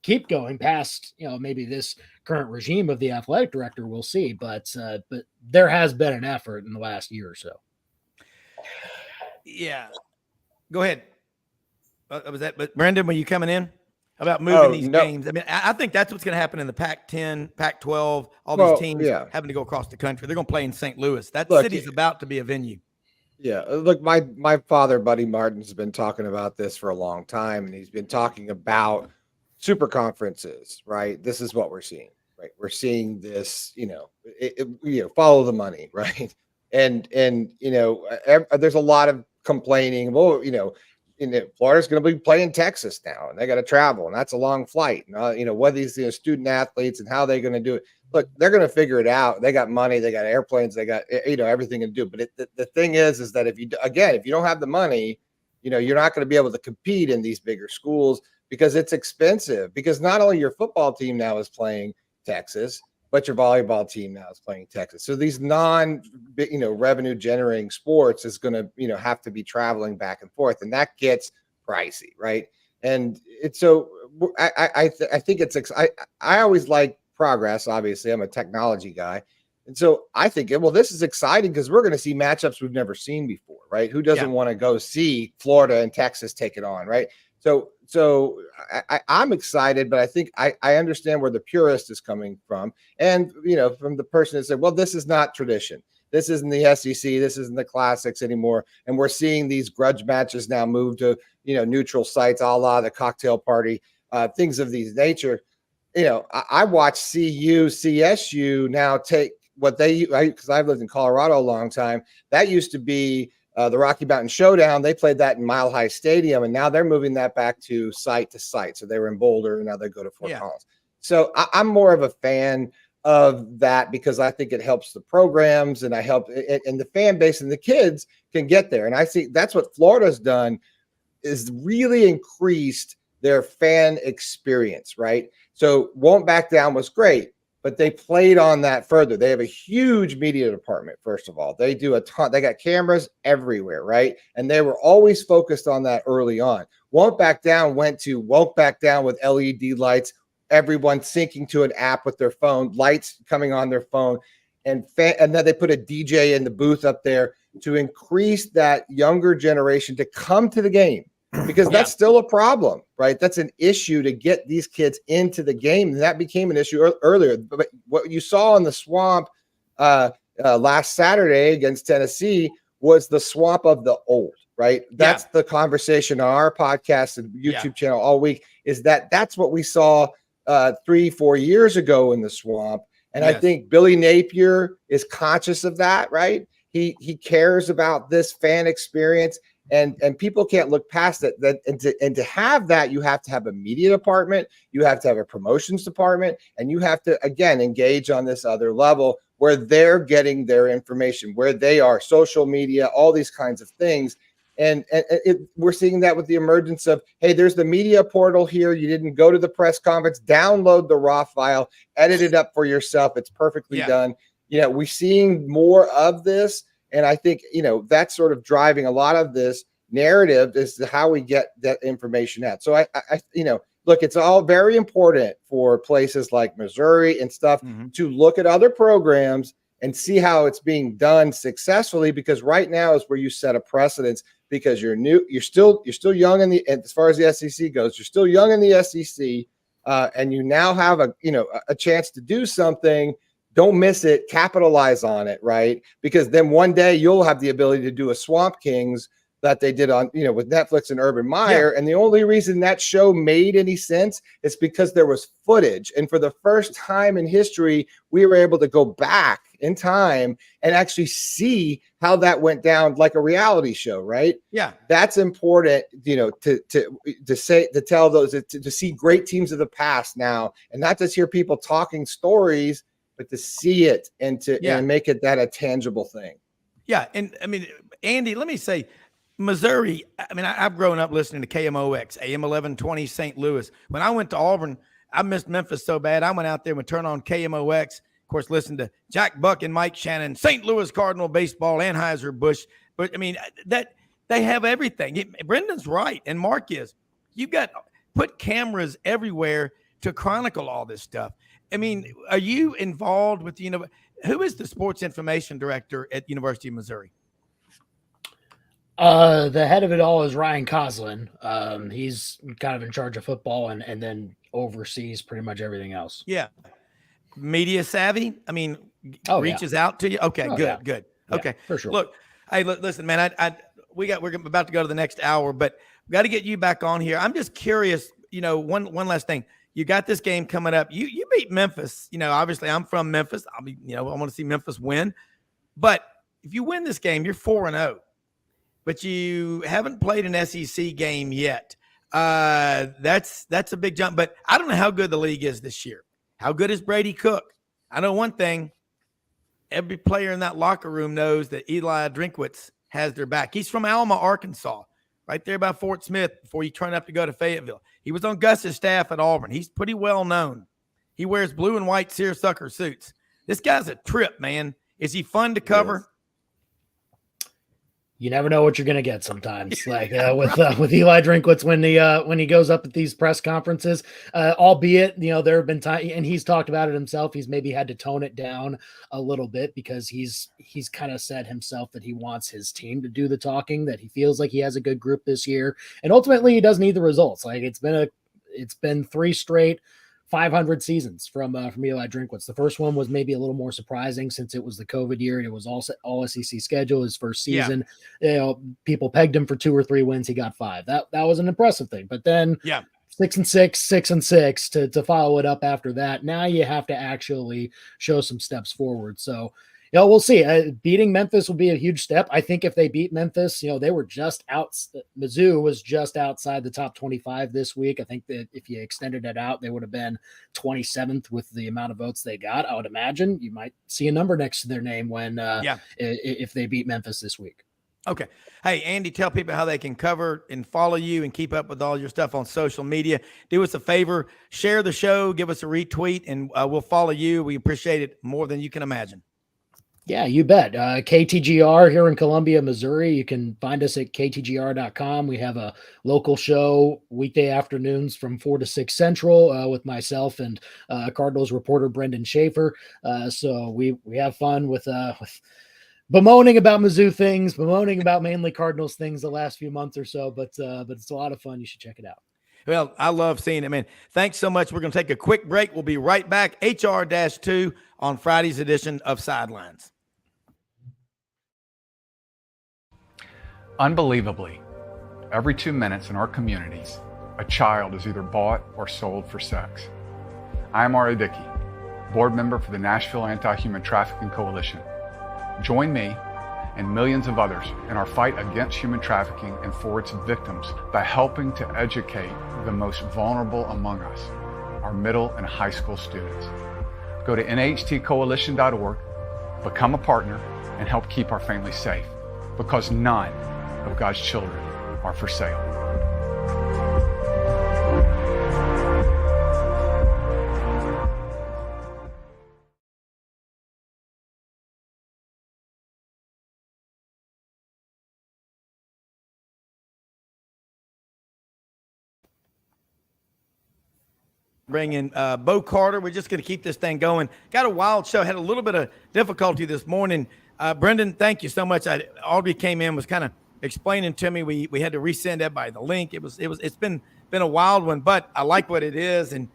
keep going past, maybe this current regime of the athletic director, we'll see. But there has been an effort in the last year or so. Yeah. Go ahead. Was that? But Brenden, were you coming in about moving these games? I mean, I think that's what's going to happen in the Pac-10, Pac-12. All these teams having to go across the country. They're going to play in St. Louis. That city's about to be a venue. Yeah, look, my father, Buddy Martin's been talking about this for a long time, and he's been talking about super conferences. Right, this is what we're seeing. Right, we're seeing this. Follow the money. Right, and there's a lot of complaining. Well, Florida's going to be playing Texas now, and they got to travel, and that's a long flight. What these student athletes and how they're going to do it. Look, they're going to figure it out. They got money, they got airplanes, they got everything to do. But the thing is that if you don't have the money, you're not going to be able to compete in these bigger schools because it's expensive. Because not only your football team now is playing Texas, but your volleyball team now is playing Texas. So these revenue generating sports is going to, have to be traveling back and forth, and that gets pricey, right? And it's so I think it's I always like progress. Obviously, I'm a technology guy, and so I think this is exciting because we're going to see matchups we've never seen before, right? Who doesn't want to go see Florida and Texas take it on, right? So I'm excited, but I think I understand where the purist is coming from. And, from the person that said, well, this is not tradition. This isn't the SEC. This isn't the classics anymore. And we're seeing these grudge matches now move to, neutral sites, a la the cocktail party, things of these nature. I watch CU, CSU now take what because I've lived in Colorado a long time. That used to be the Rocky Mountain Showdown. They played that in Mile High Stadium, and now they're moving that back to site to site. So they were in Boulder, and now they go to Fort Collins. So I'm more of a fan of that because I think it helps the programs, and and the fan base and the kids can get there. And I see that's what Florida's done is really increased their fan experience, right? So Won't Back Down was great, but they played on that further. They have a huge media department, first of all. They do a ton. They got cameras everywhere, right? And they were always focused on that early on. Won't Back Down went to Won't Back Down with LED lights, everyone syncing to an app with their phone, lights coming on their phone, and then they put a DJ in the booth up there to increase that younger generation to come to the game. because that's still a problem, right? That's an issue to get these kids into the game. And that became an issue earlier. But what you saw in the swamp last Saturday against Tennessee was the swamp of the old, right? That's the conversation on our podcast and YouTube channel all week, is that's what we saw 3-4 years ago in the swamp. And I think Billy Napier is conscious of that, right? He cares about this fan experience, and people can't look past it. And to have that, you have to have a media department, you have to have a promotions department, and you have to, again, engage on this other level where they're getting their information, where they are, social media, all these kinds of things. And we're seeing that with the emergence of, hey, there's the media portal here. You didn't go to the press conference, download the raw file, edit it up for yourself. It's perfectly done. We're seeing more of this. And I think, that's sort of driving a lot of this narrative as to how we get that information out. So I look, it's all very important for places like Missouri and stuff to look at other programs and see how it's being done successfully, because right now is where you set a precedence, because you're still young as far as the SEC goes, you're still young in the SEC, and you now have a chance to do something. Don't miss it, capitalize on it, right? Because then one day you'll have the ability to do a Swamp Kings that they did on, with Netflix and Urban Meyer. And the only reason that show made any sense is because there was footage. And for the first time in history, we were able to go back in time and actually see how that went down, like a reality show, right? Yeah. That's important, to tell those, to see great teams of the past now, and not just hear people talking stories, but to see it and and make it that a tangible thing. Yeah. And I mean, Andy, let me say, Missouri, I mean, I've grown up listening to KMOX, AM 1120 St. Louis. When I went to Auburn, I missed Memphis so bad. I went out there and would turn on KMOX, of course, listen to Jack Buck and Mike Shannon, St. Louis Cardinal baseball, Anheuser-Busch. But, I mean, that they have everything. Brendan's right, and Mark is. You've got put cameras everywhere to chronicle all this stuff. I mean, are you involved with who is the sports information director at University of Missouri? The head of it all is Ryan Coslin. He's kind of in charge of football and then oversees pretty much everything else. Yeah. Media savvy. I mean, reaches out to you. Okay, good. Okay, for sure. Look, hey, listen, man, we're about to go to the next hour, but we got to get you back on here. I'm just curious, one last thing. You got this game coming up. You beat Memphis. Obviously I'm from Memphis. I want to see Memphis win. But if you win this game, you're 4-0. But you haven't played an SEC game yet. That's a big jump. But I don't know how good the league is this year. How good is Brady Cook? I know one thing. Every player in that locker room knows that Eli Drinkwitz has their back. He's from Alma, Arkansas, right there by Fort Smith before you turn up to go to Fayetteville. He was on Gus's staff at Auburn. He's pretty well known. He wears blue and white seersucker suits. This guy's a trip, man. Is he fun to cover? You never know what you're going to get sometimes, like with Eli Drinkwitz when he goes up at these press conferences, albeit, there have been times, and he's talked about it himself. He's maybe had to tone it down a little bit because he's kind of said himself that he wants his team to do the talking, that he feels like he has a good group this year. And ultimately he does need the results. Like it's been 3 straight 500 seasons from Eli Drinkwitz. The first one was maybe a little more surprising since it was the COVID year and it was all SEC schedule, his first season. People pegged him for 2 or 3 wins. He got 5. That was an impressive thing. But then 6-6, 6-6 to follow it up after that. Now you have to actually show some steps forward. So, we'll see. Beating Memphis will be a huge step. I think if they beat Memphis, they were just out. Mizzou was just outside the top 25 this week. I think that if you extended it out, they would have been 27th with the amount of votes they got. I would imagine you might see a number next to their name when if they beat Memphis this week. Okay. Hey, Andy, tell people how they can cover and follow you and keep up with all your stuff on social media. Do us a favor, share the show, give us a retweet, and we'll follow you. We appreciate it more than you can imagine. Yeah, you bet. KTGR here in Columbia, Missouri. You can find us at ktgr.com. We have a local show weekday afternoons from 4 to 6 Central with myself and Cardinals reporter Brendan Schaefer. So we have fun with bemoaning about Mizzou things, bemoaning about mainly Cardinals things the last few months or so, but it's a lot of fun. You should check it out. Well, I love seeing it, man. Thanks so much. We're going to take a quick break. We'll be right back. HR-2 on Friday's edition of Sidelines. Unbelievably, every 2 minutes in our communities, a child is either bought or sold for sex. I am Ari Dickey, board member for the Nashville Anti-Human Trafficking Coalition. Join me and millions of others in our fight against human trafficking and for its victims by helping to educate the most vulnerable among us, our middle and high school students. Go to nhtcoalition.org, become a partner, and help keep our families safe, because none of God's children are for sale. Bring in Bo Carter. We're just going to keep this thing going. Got a wild show. Had a little bit of difficulty this morning. Brenden, thank you so much. Audrey came in, was kind of explaining to me. We had to resend everybody the link. It's been a wild one, but I like what it is. And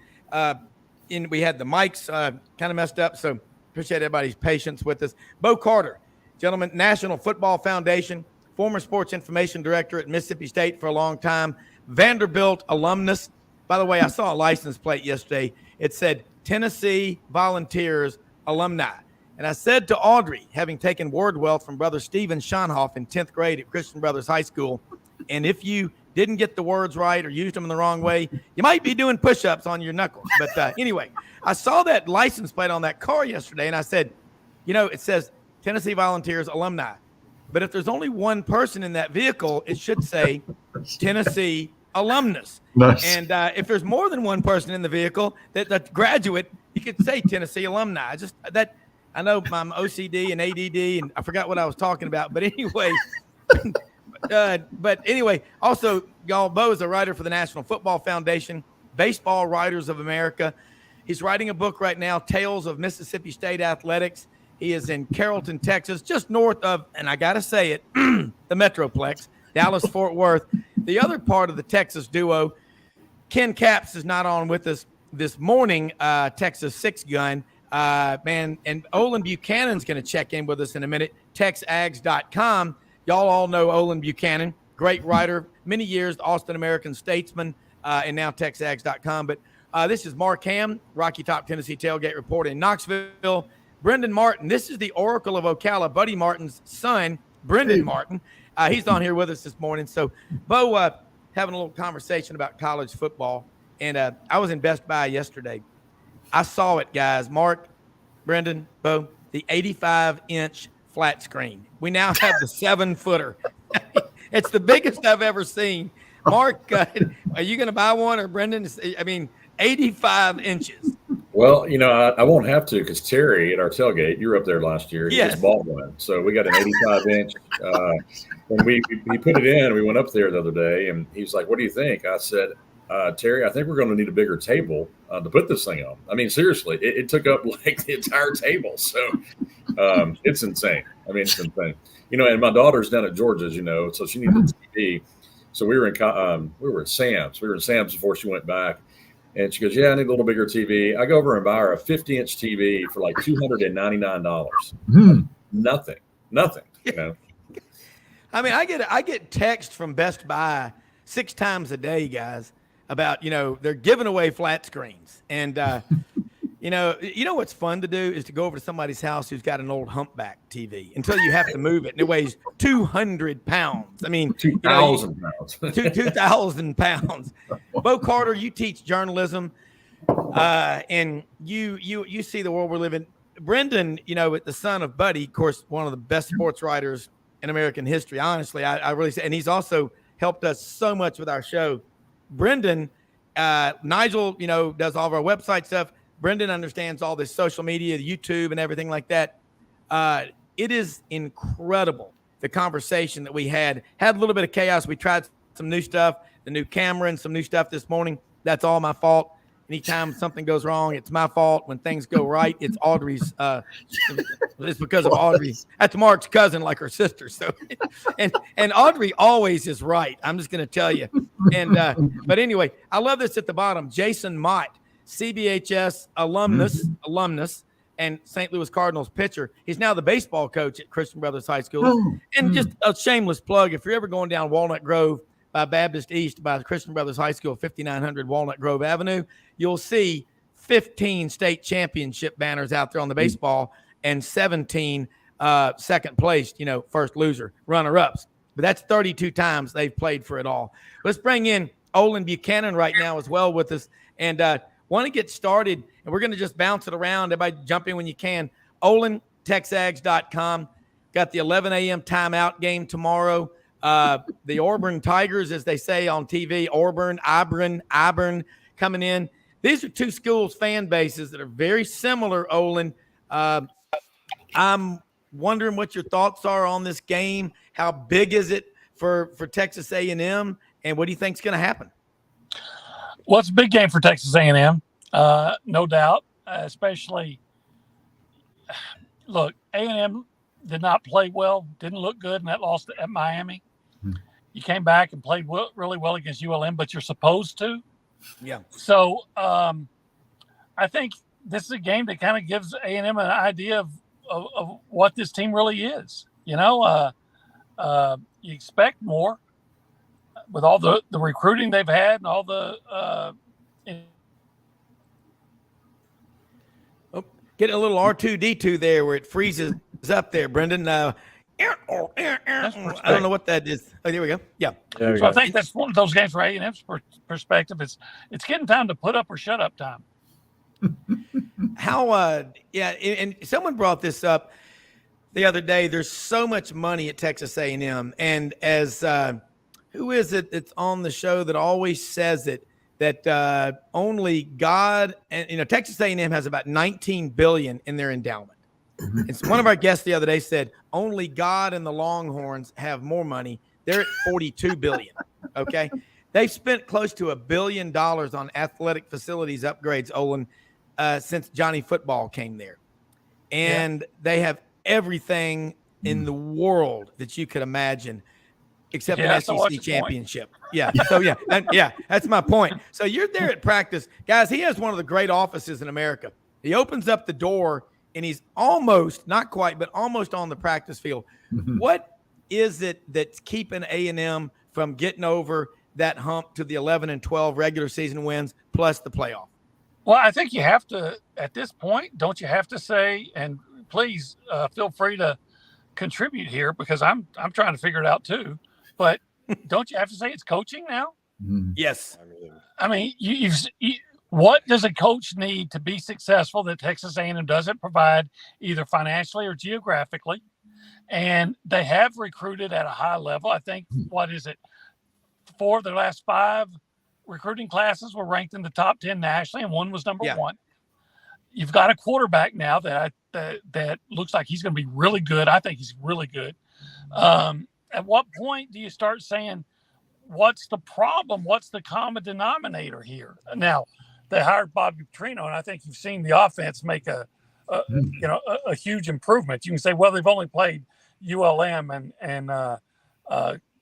we had the mics kind of messed up, so appreciate everybody's patience with us. Bo Carter, gentleman, National Football Foundation, former sports information director at Mississippi State for a long time, Vanderbilt alumnus. By the way, I saw a license plate yesterday. It said Tennessee Volunteers Alumni. And I said to Audrey, having taken word wealth from Brother Stephen Schonhoff in 10th grade at Christian Brothers High School, and if you didn't get the words right or used them in the wrong way, you might be doing push-ups on your knuckles. But anyway, I saw that license plate on that car yesterday, and I said, it says Tennessee Volunteers Alumni. But if there's only one person in that vehicle, it should say Tennessee Alumnus. Nice. And if there's more than one person in the vehicle, that graduate, you could say Tennessee Alumni. I know I'm OCD and ADD, and I forgot what I was talking about. But anyway, also, y'all, Bo is a writer for the National Football Foundation, Baseball Writers of America. He's writing a book right now, Tales of Mississippi State Athletics. He is in Carrollton, Texas, just north of, and I got to say it, the Metroplex, Dallas-Fort Worth. The other part of the Texas duo, Ken Capps is not on with us this morning, Texas six gun. And Olin Buchanan's going to check in with us in a minute, texags.com. Y'all all know Olin Buchanan, great writer, many years, Austin American Statesman, and now texags.com. But this is Mark Hamm, Rocky Top Tennessee Tailgate reporter in Knoxville. Brenden Martin, this is the Oracle of Ocala, Buddy Martin's son, Brenden Martin. He's on here with us this morning. So, Bo, having a little conversation about college football. And I was in Best Buy yesterday. I saw it, guys. Mark, Brenden, Bo, the 85-inch flat screen. We now have the 7-footer. It's the biggest I've ever seen. Mark, are you going to buy one, or Brenden? 85 inches. Well, I won't have to, because Terry at our tailgate, you were up there last year. He just bought one. So we got an 85-inch. And we put it in. We went up there the other day, and he's like, "What do you think?" I said, Terry, I think we're going to need a bigger table to put this thing on. Seriously, it took up like the entire table. So it's insane. It's insane. And my daughter's down at Georgia's, so she needs a TV. So we were at Sam's. We were in Sam's before she went back. And she goes, "Yeah, I need a little bigger TV." I go over and buy her a 50-inch TV for like $299. Nothing. I get text from Best Buy 6 times a day, guys, about, they're giving away flat screens. And, what's fun to do is to go over to somebody's house who's got an old humpback TV until you have to move it. And it weighs 200 pounds. 2,000 pounds. 2,000 pounds. Bo Carter, you teach journalism, and you see the world we're living. Brenden, the son of Buddy, of course, one of the best sports writers in American history. Honestly, I really say, and he's also helped us so much with our show. Brenden, Nigel, does all of our website stuff. Brenden understands all this social media, YouTube, and everything like that. It is incredible, the conversation that we had a little bit of chaos. We tried some new stuff, the new camera and some new stuff this morning. That's all my fault. Anytime something goes wrong, it's my fault. When things go right, it's Audrey's. It's because of Audrey. That's Mark's cousin, like her sister. So, and Audrey always is right. I'm just going to tell you. And but anyway, I love this at the bottom. Jason Mott, CBHS alumnus, and St. Louis Cardinals pitcher. He's now the baseball coach at Christian Brothers High School. And just a shameless plug, if you're ever going down Walnut Grove by Baptist East by Christian Brothers High School, 5900 Walnut Grove Avenue, you'll see 15 state championship banners out there on the baseball and 17 second place, first loser, runner-ups. But that's 32 times they've played for it all. Let's bring in Olin Buchanan right now as well with us. And want to get started, and we're going to just bounce it around. Everybody jump in when you can. Olin, TexAgs.com. Got the 11 a.m. timeout game tomorrow. The Auburn Tigers, as they say on TV, Auburn coming in. These are two schools' fan bases that are very similar, Olin. I'm wondering what your thoughts are on this game. How big is it for Texas A&M, and what do you think is going to happen? Well, it's a big game for Texas A&M, no doubt. Especially, look, A&M did not play well, didn't look good in that loss at Miami. You came back and played really well against ULM, but you're supposed to. Yeah. So I think this is a game that kind of gives A&M an idea of what this team really is. You expect more with all the recruiting they've had and all the getting a little R2D2 there where it freezes up there, Brenden. I don't know what that is. Oh, there we go. Yeah. So I think that's one of those games from A&M's perspective. It's getting time to put up or shut up time. And someone brought this up the other day. There's so much money at Texas A&M, and as who is it that's on the show that always says it, that only God and Texas A&M has about $19 billion in their endowment. It's one of our guests the other day said only God and the Longhorns have more money. They're at $42 billion. Okay, they've spent close to $1 billion on athletic facilities upgrades, Olin, since Johnny Football came there, and they have everything in the world that you could imagine, except an SEC championship. Yeah. So that's my point. So you're there at practice, guys. He has one of the great offices in America. He opens up the door. And he's almost, not quite, but almost on the practice field. What is it that's keeping A&M from getting over that hump to the 11 and 12 regular season wins plus the playoff? Well, I think you have to, at this point, don't you have to say, and please feel free to contribute here because I'm trying to figure it out too, but don't you have to say it's coaching now? Yes. I mean, what does a coach need to be successful that Texas A&M doesn't provide either financially or geographically? And they have recruited at a high level. I think, 4 of their last 5 recruiting classes were ranked in the top 10 nationally, and one was number 1. You've got a quarterback now that looks like he's going to be really good. I think he's really good. At what point do you start saying, what's the problem? What's the common denominator here? Now, they hired Bobby Petrino, and I think you've seen the offense make a huge improvement. You can say, well, they've only played ULM and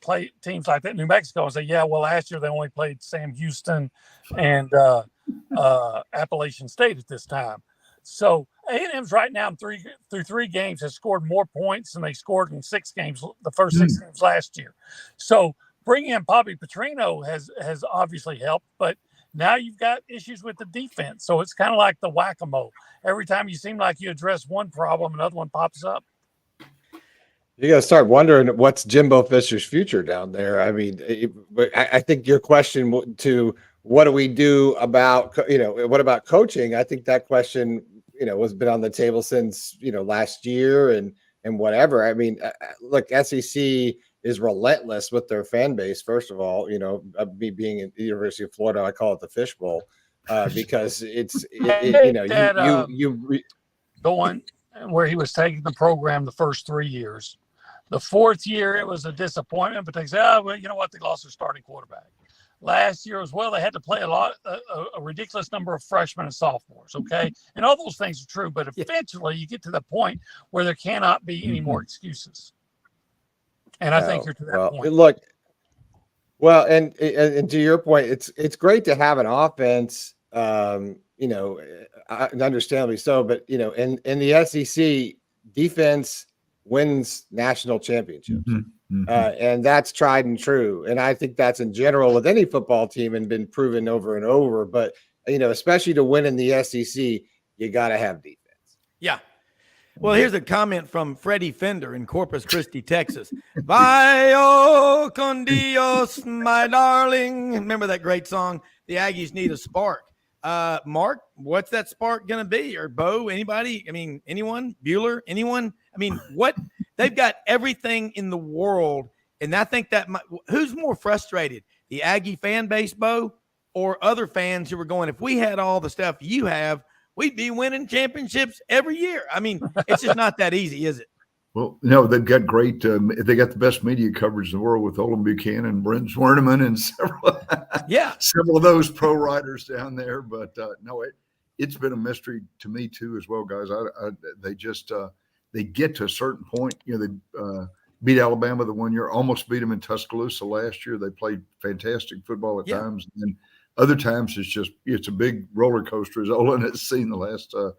play teams like that in New Mexico, and say, yeah, well, last year they only played Sam Houston and Appalachian State at this time. So A&M's right now through 3 games has scored more points than they scored in 6 games, the first 6 games last year. So bringing in Bobby Petrino has obviously helped, but now you've got issues with the defense. So it's kind of like the whack-a-mole. Every time you seem like you address one problem, another one pops up. You got to start wondering what's Jimbo Fisher's future down there. I mean, I think your question to what do we do about, what about coaching? I think that question, has been on the table since, last year and whatever. I mean, look, SEC is relentless with their fan base. First of all, me being at the University of Florida, I call it the fishbowl because it's, the one where he was taking the program the first 3 years. The 4th year, it was a disappointment, but they say, oh, well, you know what? They lost their starting quarterback. last year as well. They had to play a ridiculous number of freshmen and sophomores. Okay. And all those things are true, but eventually you get to the point where there cannot be any more excuses. And I think you're to that point. Look, well, and to your point, it's great to have an offense, understandably so, but in the SEC, defense wins national championships. And that's tried and true. And I think that's in general with any football team and been proven over and over. But, especially to win in the SEC, you got to have defense. Yeah. Well, here's a comment from Freddie Fender in Corpus Christi, Texas. Vaya con Dios, my darling. Remember that great song? The Aggies need a spark. Mark, what's that spark going to be? Or Bo, anybody? I mean, anyone? Bueller, anyone? I mean, what? They've got everything in the world. And I think who's more frustrated? The Aggie fan base, Bo, or other fans who are going, if we had all the stuff you have, we'd be winning championships every year. I mean, it's just not that easy, is it? Well, they've got great. They got the best media coverage in the world with Olin, Buchanan, Brent Zwerneman, and several of those pro writers down there. But it's been a mystery to me too, as well, guys. They get to a certain point. They beat Alabama the one year, almost beat them in Tuscaloosa last year. They played fantastic football at times, and then other times it's a big roller coaster, as Olin has seen the last 5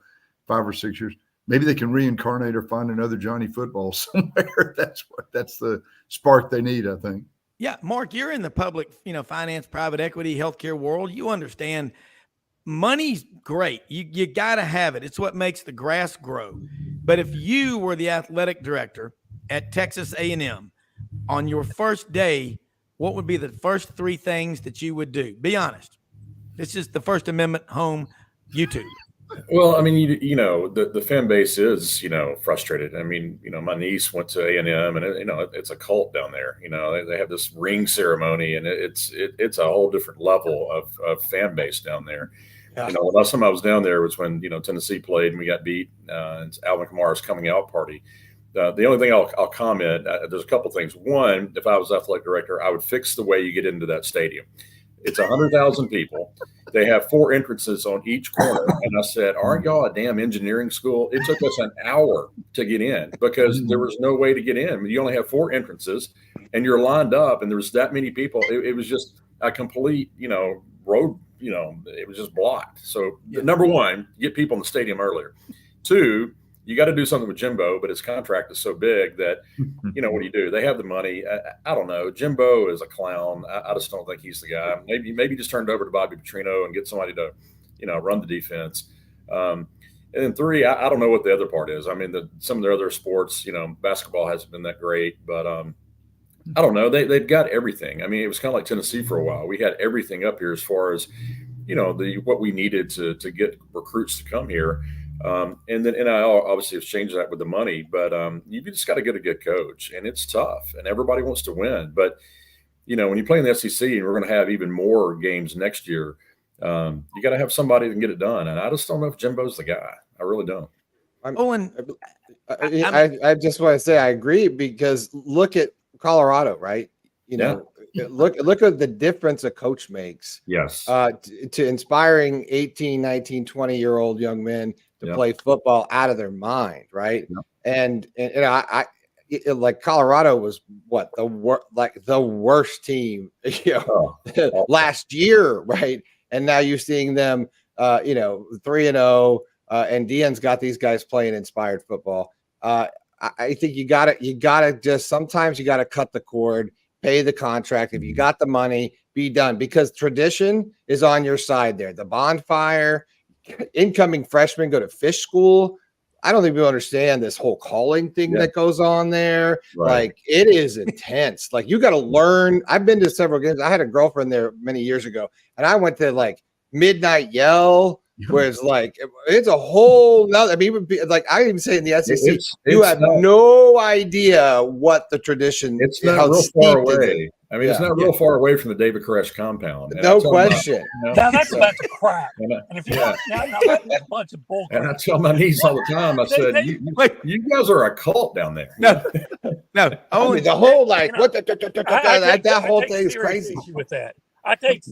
or 6 years. Maybe they can reincarnate or find another Johnny Football somewhere. That's the spark they need, I think. Yeah, Mark, you're in the public, finance, private equity, healthcare world. You understand money's great. You got to have it. It's what makes the grass grow. But if you were the athletic director at Texas A&M on your first day, what would be the first 3 things that you would do? Be honest. This is the First Amendment home YouTube. Well, I mean, the fan base is, frustrated. I mean, my niece went to A&M, and it's a cult down there. They have this ring ceremony, and it's a whole different level of fan base down there. Yeah. The last time I was down there was when Tennessee played and we got beat. It's Alvin Kamara's coming out party. The only thing I'll comment, there's a couple things. One, if I was athletic director, I would fix the way you get into that stadium. It's 100,000 people. They have 4 entrances on each corner. And I said, aren't y'all a damn engineering school? It took us an hour to get in because there was no way to get in. You only have 4 entrances and you're lined up and there was that many people. It was just a complete, road, it was just blocked. So number one, get people in the stadium earlier. 2, you got to do something with Jimbo, but his contract is so big that, what do you do? They have the money. I don't know. Jimbo is a clown. I just don't think he's the guy. Maybe just turn it over to Bobby Petrino and get somebody to, run the defense. And then 3, I don't know what the other part is. I mean, some of their other sports, basketball hasn't been that great, but I don't know. They've got everything. I mean, it was kind of like Tennessee for a while. We had everything up here as far as, what we needed to get recruits to come here. And then NIL obviously has changed that with the money, but you just got to get a good coach, and it's tough, and everybody wants to win. But when you play in the SEC, and we're going to have even more games next year, you got to have somebody that can get it done. And I just don't know if Jimbo's the guy. I really don't. I just want to say I agree because look at Colorado, right? Look at the difference a coach makes. Yes. To inspiring 18, 19, 20-year-old young men to play football out of their mind, right? And I like Colorado was the worst team, last year, right? And now you're seeing them, 3-0, and Deion's got these guys playing inspired football. I think you gotta just sometimes you gotta cut the cord, pay the contract. If you got the money, be done because tradition is on your side there. The bonfire. Incoming freshmen go to fish school. I don't think people understand this whole calling thing that goes on there. Right. Like it is intense. Like you got to learn. I've been to several games. I had a girlfriend there many years ago, and I went to like midnight yell, where it's like it's a whole nother. I mean, like I even say in the SEC, you have no idea what the tradition. It's not real far away. I mean, it's not real far away from the David Koresh compound. No question. Now that's about to crap. And if you now that's a bunch of bull crap. And I tell my niece all the time, I said, you guys are a cult down there. No. I mean, the whole like what that whole thing is crazy. With that. I take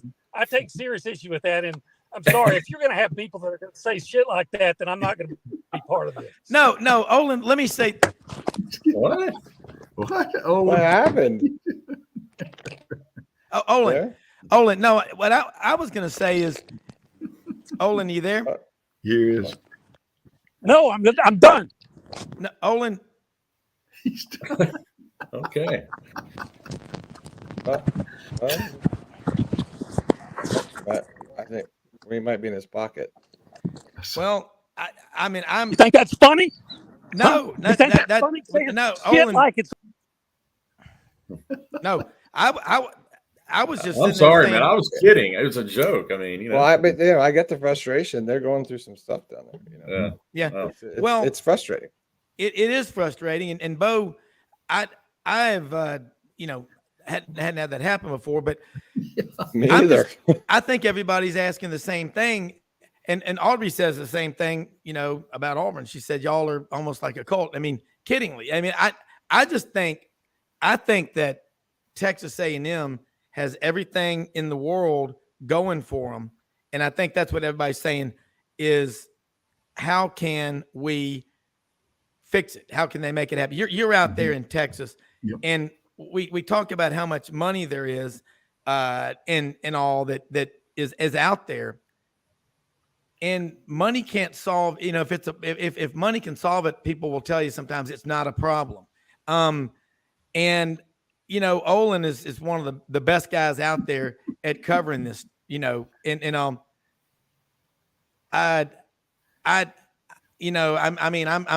serious issue with that, and I'm sorry if you're going to have people that are going to say shit like that, then I'm not going to be part of this. No, Olin. Let me say. What? What happened? Olin. Yeah? Olin. No, what I was going to say is, Olin, you there? Here he is. No, I'm done. No, Olin. He's done. Okay. But I think we might be in his pocket. Well, I mean, You think that's funny? No, You think that's funny? no, Shit Olin. like it's. No, I was just. I'm sorry, man. I was kidding. It was a joke. I mean, you know. Well, I get the frustration. They're going through some stuff down there. You know? Yeah. Oh. Well, it's frustrating. It is frustrating, and Bo, I've hadn't had that happen before, but Me either. I think everybody's asking the same thing, and Audrey says the same thing, about Auburn. She said y'all are almost like a cult. I mean, kiddingly. I mean, I think that Texas A&M has everything in the world going for them, and I think that's what everybody's saying is, how can we fix it? How can they make it happen? You're out there in Texas, and we talk about how much money there is, and all that is out there, and money can't solve. If money can solve it, people will tell you sometimes it's not a problem. And Olin is one of the best guys out there at covering this. I'm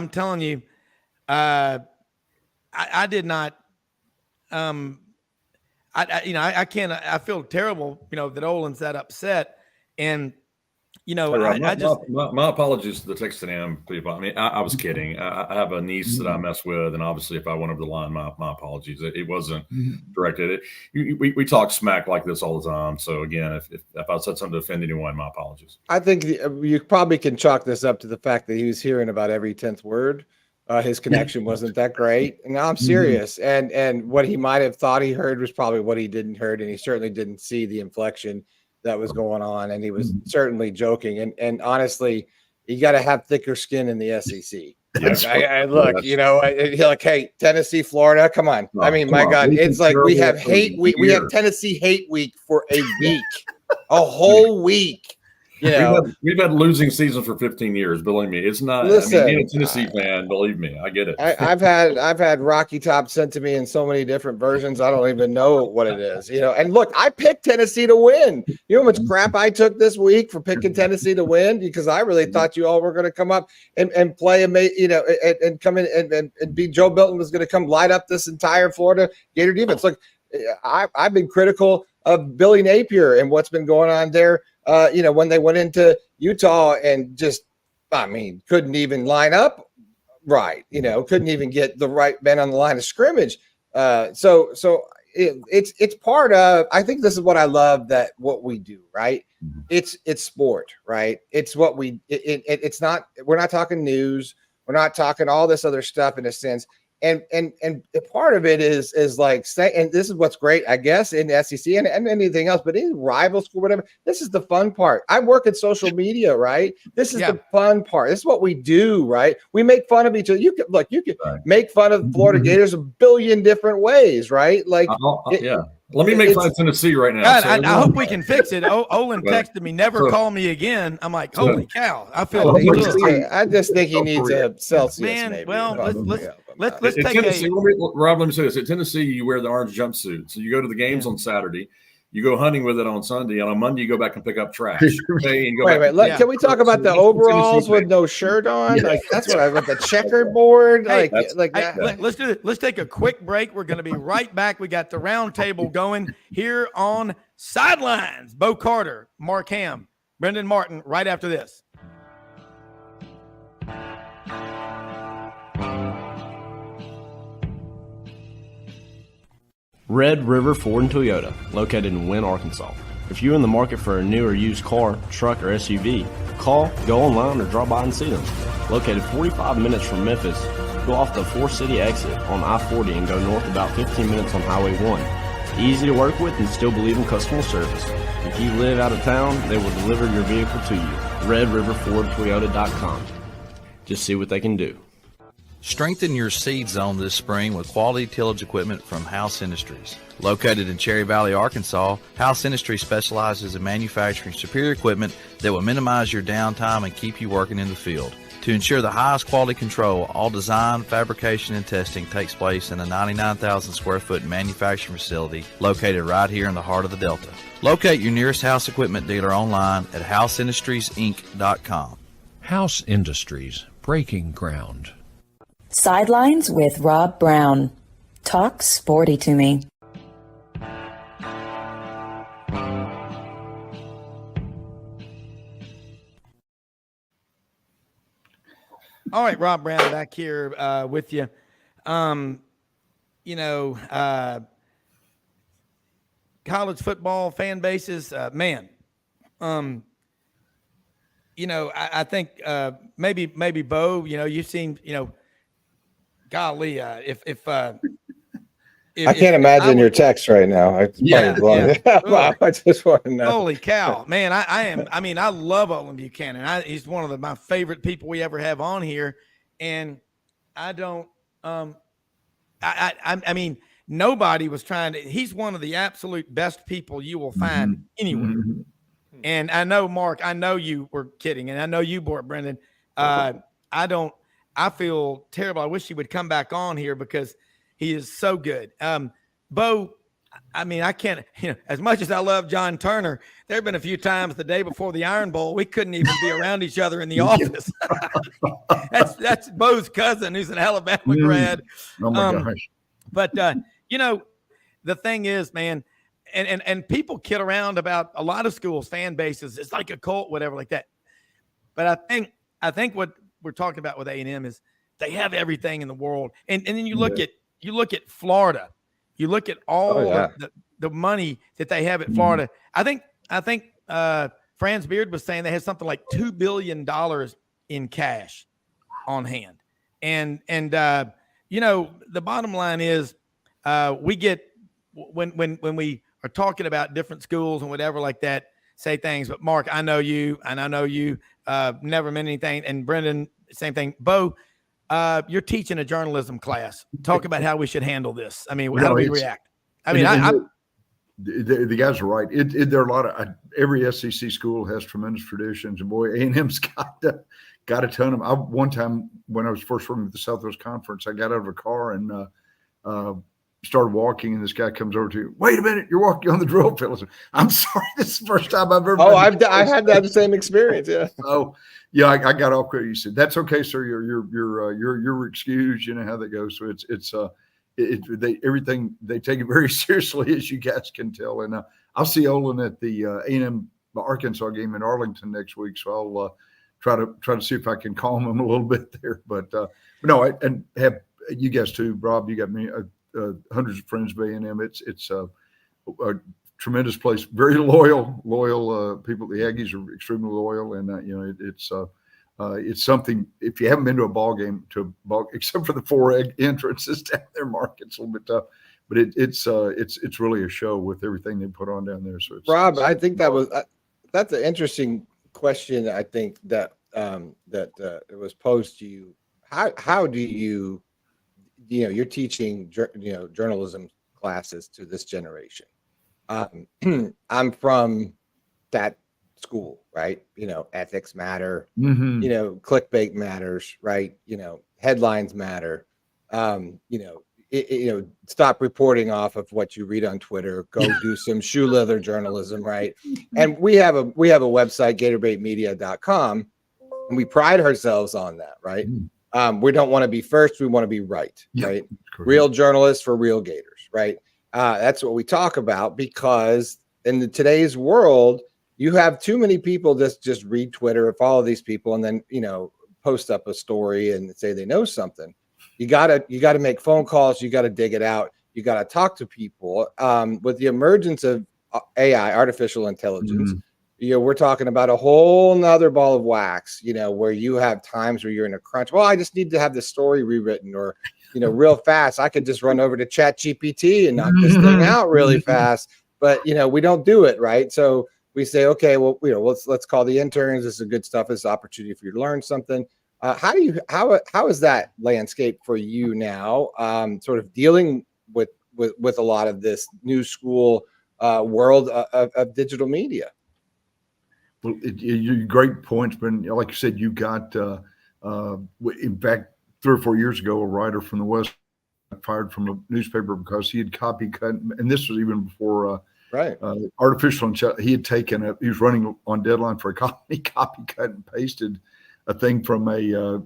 telling you, I did not. I can't. I feel terrible. That Olin's that upset, and my apologies to the Texas A&M people. I mean, I was kidding. I have a niece that I mess with, and obviously, if I went over the line, my apologies. It wasn't directed. We talk smack like this all the time. So again, if I said something to offend anyone, my apologies. I think you probably can chalk this up to the fact that he was hearing about every 10th word. His connection wasn't that great. And I'm serious. And what he might have thought he heard was probably what he didn't heard. And he certainly didn't see the inflection that was going on. And he was certainly joking. And honestly, you got to have thicker skin in the SEC. Look, hey, Tennessee, Florida, come on. No, I mean, my God, it's like we have hate week. We have Tennessee hate week for a week, a whole week. We've had losing season for 15 years. Believe me, it's not. Listen, being a Tennessee fan, believe me, I get it. I've had Rocky Top sent to me in so many different versions. I don't even know what it is. And look, I picked Tennessee to win. You know how much crap I took this week for picking Tennessee to win, because I really thought you all were going to come up and play and come in and be Joe Milton was going to come light up this entire Florida Gator defense. Look, I've been critical of Billy Napier and what's been going on there. When they went into Utah and couldn't even line up right, couldn't even get the right men on the line of scrimmage. So it's part of, I think this is what I love what we do, right? It's sport, right? It's what it's not, we're not talking news. We're not talking all this other stuff in a sense. And part of it is like say, and this is what's great, I guess, in the SEC and anything else, but in rival school, whatever. This is the fun part. I work in social media, right? This is the fun part. This is what we do, right? We make fun of each other. You can make fun of Florida Gators a billion different ways, right? Like, Let me make fun of Tennessee right now. God, I hope we can fix it. Olin texted me, never call me again. I'm like, holy cow. I feel I just think he needs a Celsius. Man, maybe. well, let's take Tennessee, Rob, let me say this. At Tennessee, you wear the orange jumpsuit. So you go to the games on Saturday. You go hunting with it on Sunday, and on Monday you go back and pick up trash. Okay, and wait. Can we talk about the overalls with no shirt on? Yeah. Like that's what I want. The checkerboard, that. Let's do it. Let's take a quick break. We're going to be right back. We got the round table going here on Sidelines. Bo Carter, Mark Hamm, Brenden Martin. Right after this. Red River Ford and Toyota, located in Wynne, Arkansas. If you're in the market for a new or used car, truck, or SUV, call, go online, or drop by and see them. Located 45 minutes from Memphis, go off the 4 City exit on I-40 and go north about 15 minutes on Highway 1. Easy to work with and still believe in customer service. If you live out of town, they will deliver your vehicle to you. RedRiverFordToyota.com. Just see what they can do. Strengthen your seed zone this spring with quality tillage equipment from House Industries. Located in Cherry Valley, Arkansas, House Industries specializes in manufacturing superior equipment that will minimize your downtime and keep you working in the field. To ensure the highest quality control, all design, fabrication, and testing takes place in a 99,000 square foot manufacturing facility located right here in the heart of the Delta. Locate your nearest House equipment dealer online at houseindustriesinc.com. House Industries, breaking ground. Sidelines with Rob Browne. Talk sporty to me. All right, Rob Browne back here with you. College football fan bases, man. I think maybe Bo, you've seen, golly, if I can't imagine your text right now. I just want to know. Holy cow, man! I love Olin Buchanan. He's one of my favorite people we ever have on here, and I don't. I mean, nobody was trying to. He's one of the absolute best people you will find anywhere. And I know, Mark. I know you were kidding, and I know you, Brenden. I feel terrible. I wish he would come back on here because he is so good. Bo, I mean, I can't, as much as I love John Turner, there have been a few times the day before the Iron Bowl, we couldn't even be around each other in the office. That's Bo's cousin who's an Alabama grad. Oh my gosh. But, the thing is, man, and people kid around about a lot of schools, fan bases. It's like a cult, whatever like that. But I think what we're talking about with A&M is they have everything in the world. And then you look at Florida, you look at all the money that they have at Florida. I think Franz Beard was saying they had something like $2 billion in cash on hand. And the bottom line is we get when we are talking about different schools and whatever like that, say things. But Mark, I know you, and I know you never meant anything. And Brenden, same thing. Bo, you're teaching a journalism class. Talk about how we should handle this. I mean, how do we react? I mean, the guys are right. There are a lot of every SEC school has tremendous traditions, and boy, A&M's got a ton of them. One time when I was first working with the Southwest Conference, I got out of a car and started walking, and this guy comes over to you. Wait a minute, you're walking on the drill field. I said, I'm sorry, this is the first time I've ever. Oh, I had that same experience. Yeah. Oh, yeah, I got off quick. You said, "That's okay, sir. You're excused." You know how that goes. So everything they take it very seriously, as you guys can tell. And I'll see Olin at the A&M Arkansas game in Arlington next week. So I'll try to see if I can calm him a little bit there. But no, and have you guys too, Rob. You got me. Hundreds of friends by A&M. It's a tremendous place. Very loyal people. The Aggies are extremely loyal, and it's something. If you haven't been to a ball game, except for the 4 entrances down there, Mark, it's a little bit tough. But it's really a show with everything they put on down there. So Rob, I think that's an interesting question. I think that it was posed to you. How do you? You're teaching, journalism classes to this generation. I'm from that school, right? Ethics matter, clickbait matters, right? Headlines matter. Stop reporting off of what you read on Twitter, go do some shoe leather journalism, right? And we have a website, GatorbaitMedia.com, and we pride ourselves on that, right? We don't want to be first. We want to be right, right? Real journalists for real Gators, right? That's what we talk about, because in today's world, you have too many people just read Twitter or follow these people and then, post up a story and say they know something. You gotta make phone calls. You got to dig it out. You got to talk to people. With the emergence of AI, artificial intelligence, we're talking about a whole nother ball of wax, where you have times where you're in a crunch. Well, I just need to have the story rewritten, or real fast. I could just run over to ChatGPT and knock this thing out really fast. But, we don't do it, right? So we say, okay, well, let's call the interns. This is good stuff. This is an opportunity for you to learn something. How is that landscape for you now? Sort of dealing with a lot of this new school world of digital media. Well, great points, but like you said, you got in fact 3 or 4 years ago, a writer from the West got fired from a newspaper because he had copy cut, and this was even before artificial intelligence. He had taken he was running on deadline for a copy cut and pasted a thing from a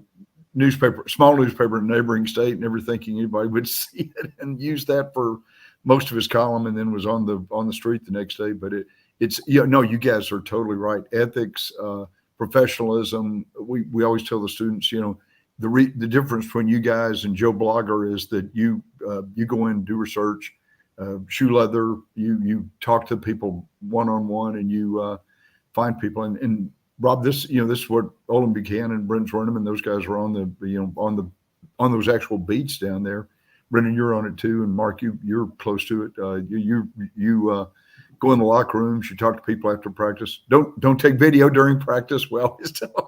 small newspaper in a neighboring state, never thinking anybody would see it, and used that for most of his column, and then was on the street the next day. But it's you guys are totally right. Ethics, professionalism. We always tell the students, the difference between you guys and Joe Blogger is that you go in and do research, shoe leather. You talk to people one-on-one, and you find people. And Rob, this is what Olin Buchanan, Brenden Schwerneman, those guys are on on those actual beats down there. Brenden, you're on it too, and Mark, you're close to it. You go in the locker rooms. You talk to people after practice. Don't take video during practice. Well,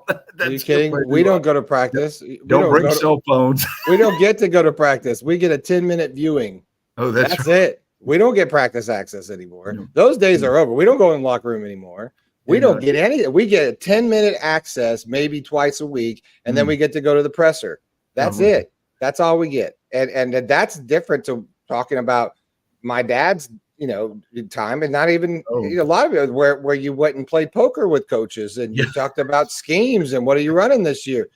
are you kidding? We don't go to practice. Don't bring cell phones. We don't get to go to practice. We get a 10-minute viewing. Oh, that's right. It. We don't get practice access anymore. No. Those days are over. We don't go in the locker room anymore. We don't get any. We get a 10-minute access maybe twice a week, and then we get to go to the presser. That's it. That's all we get. And that's different to talking about my dad's time, and not even a lot of it where you went and played poker with coaches and you talked about schemes and what are you running this year.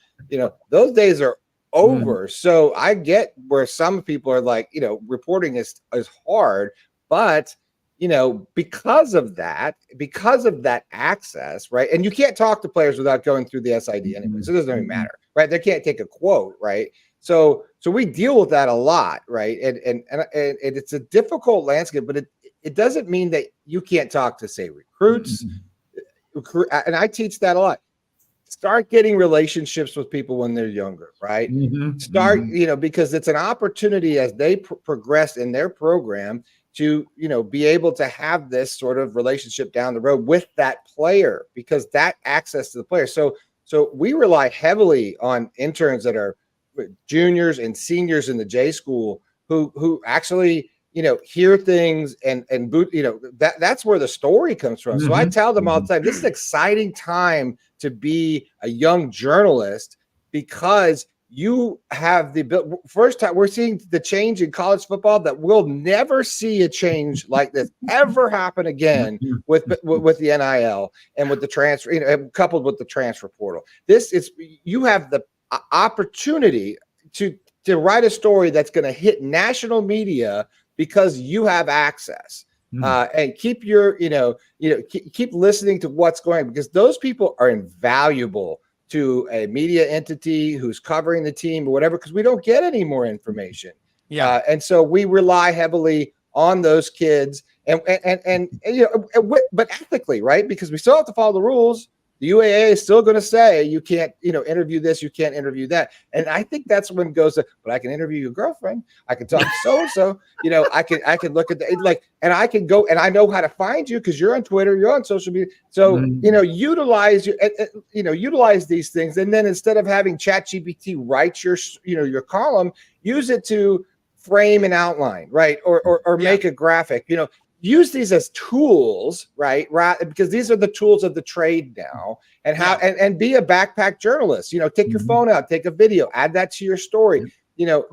Those days are over. So I get where some people are like, reporting is hard, but because of that access, right? And you can't talk to players without going through the SID anyway. So it doesn't even matter, right? They can't take a quote, right? So we deal with that a lot, right? And it's a difficult landscape, but it doesn't mean that you can't talk to, say, recruits. And I teach that a lot. Start getting relationships with people when they're younger, right? Start, because it's an opportunity as they progress in their program to, be able to have this sort of relationship down the road with that player, because that access to the player. So we rely heavily on interns that are juniors and seniors in the J school who actually, hear things and that's where the story comes from. So I tell them all the time, this is an exciting time to be a young journalist, because you have the first time we're seeing the change in college football that we'll never see a change like this ever happen again with the NIL and with the transfer, coupled with the transfer portal. You have the opportunity to write a story that's going to hit national media because you have access. And keep your, keep listening to what's going on, because those people are invaluable to a media entity who's covering the team or whatever, because we don't get any more information. And so we rely heavily on those kids and but ethically, right? Because we still have to follow the rules. The UAA is still going to say you can't, interview this, you can't interview that. And I think that's when it goes to, but I can interview your girlfriend. I can talk to so-and-so, I can look at and I can go, and I know how to find you because you're on Twitter, you're on social media. So, utilize these things. And then instead of having ChatGPT write your column, use it to frame an outline, right? Or make a graphic, use these as tools, right? Because these are the tools of the trade now, and and be a backpack journalist. Take your phone out, take a video, add that to your story.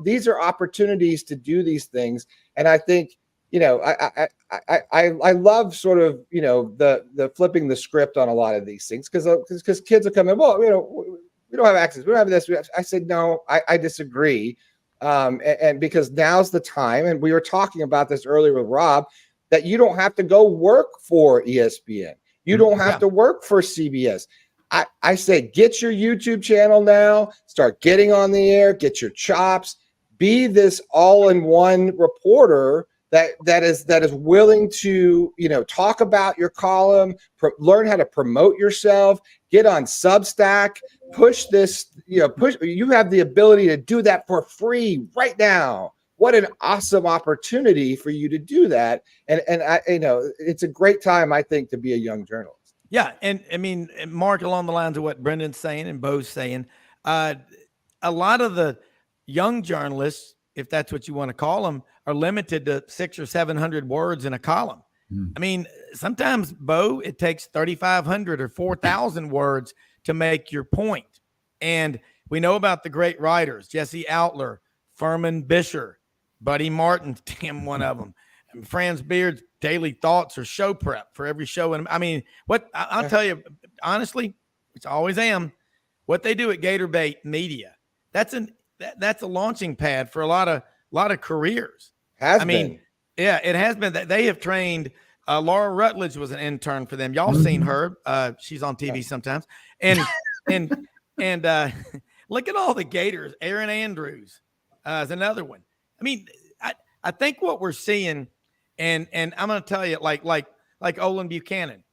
These are opportunities to do these things, and I think I love sort of the flipping the script on a lot of these things, because kids are coming. Well, we don't have access. We don't have this. I said no. I disagree, and because now's the time, and we were talking about this earlier with Rob, that you don't have to go work for ESPN. You don't have to work for CBS. I say, get your YouTube channel now, start getting on the air, get your chops, be this all-in-one reporter that is willing to, talk about your column, learn how to promote yourself, get on Substack, push this, you have the ability to do that for free right now. What an awesome opportunity for you to do that. And I, it's a great time, I think, to be a young journalist. Yeah. And I mean, Mark, along the lines of what Brendan's saying and Bo's saying, a lot of the young journalists, if that's what you want to call them, are limited to 600 or 700 words in a column. I mean, sometimes, Bo, it takes 3,500 or 4,000 words to make your point. And we know about the great writers, Jesse Outler, Furman Bisher, Buddy Martin, damn one of them, and Franz Beard's daily thoughts or show prep for every show. And I mean, I'll tell you, honestly, which I always am, what they do at Gatorbait Media, that's a launching pad for a lot of careers. Yeah, it has been. That they have trained. Laura Rutledge was an intern for them. Y'all seen her? She's on TV sometimes. And look at all the Gators. Aaron Andrews is another one. I mean, I think what we're seeing, and I'm going to tell you, like Olin Buchanan,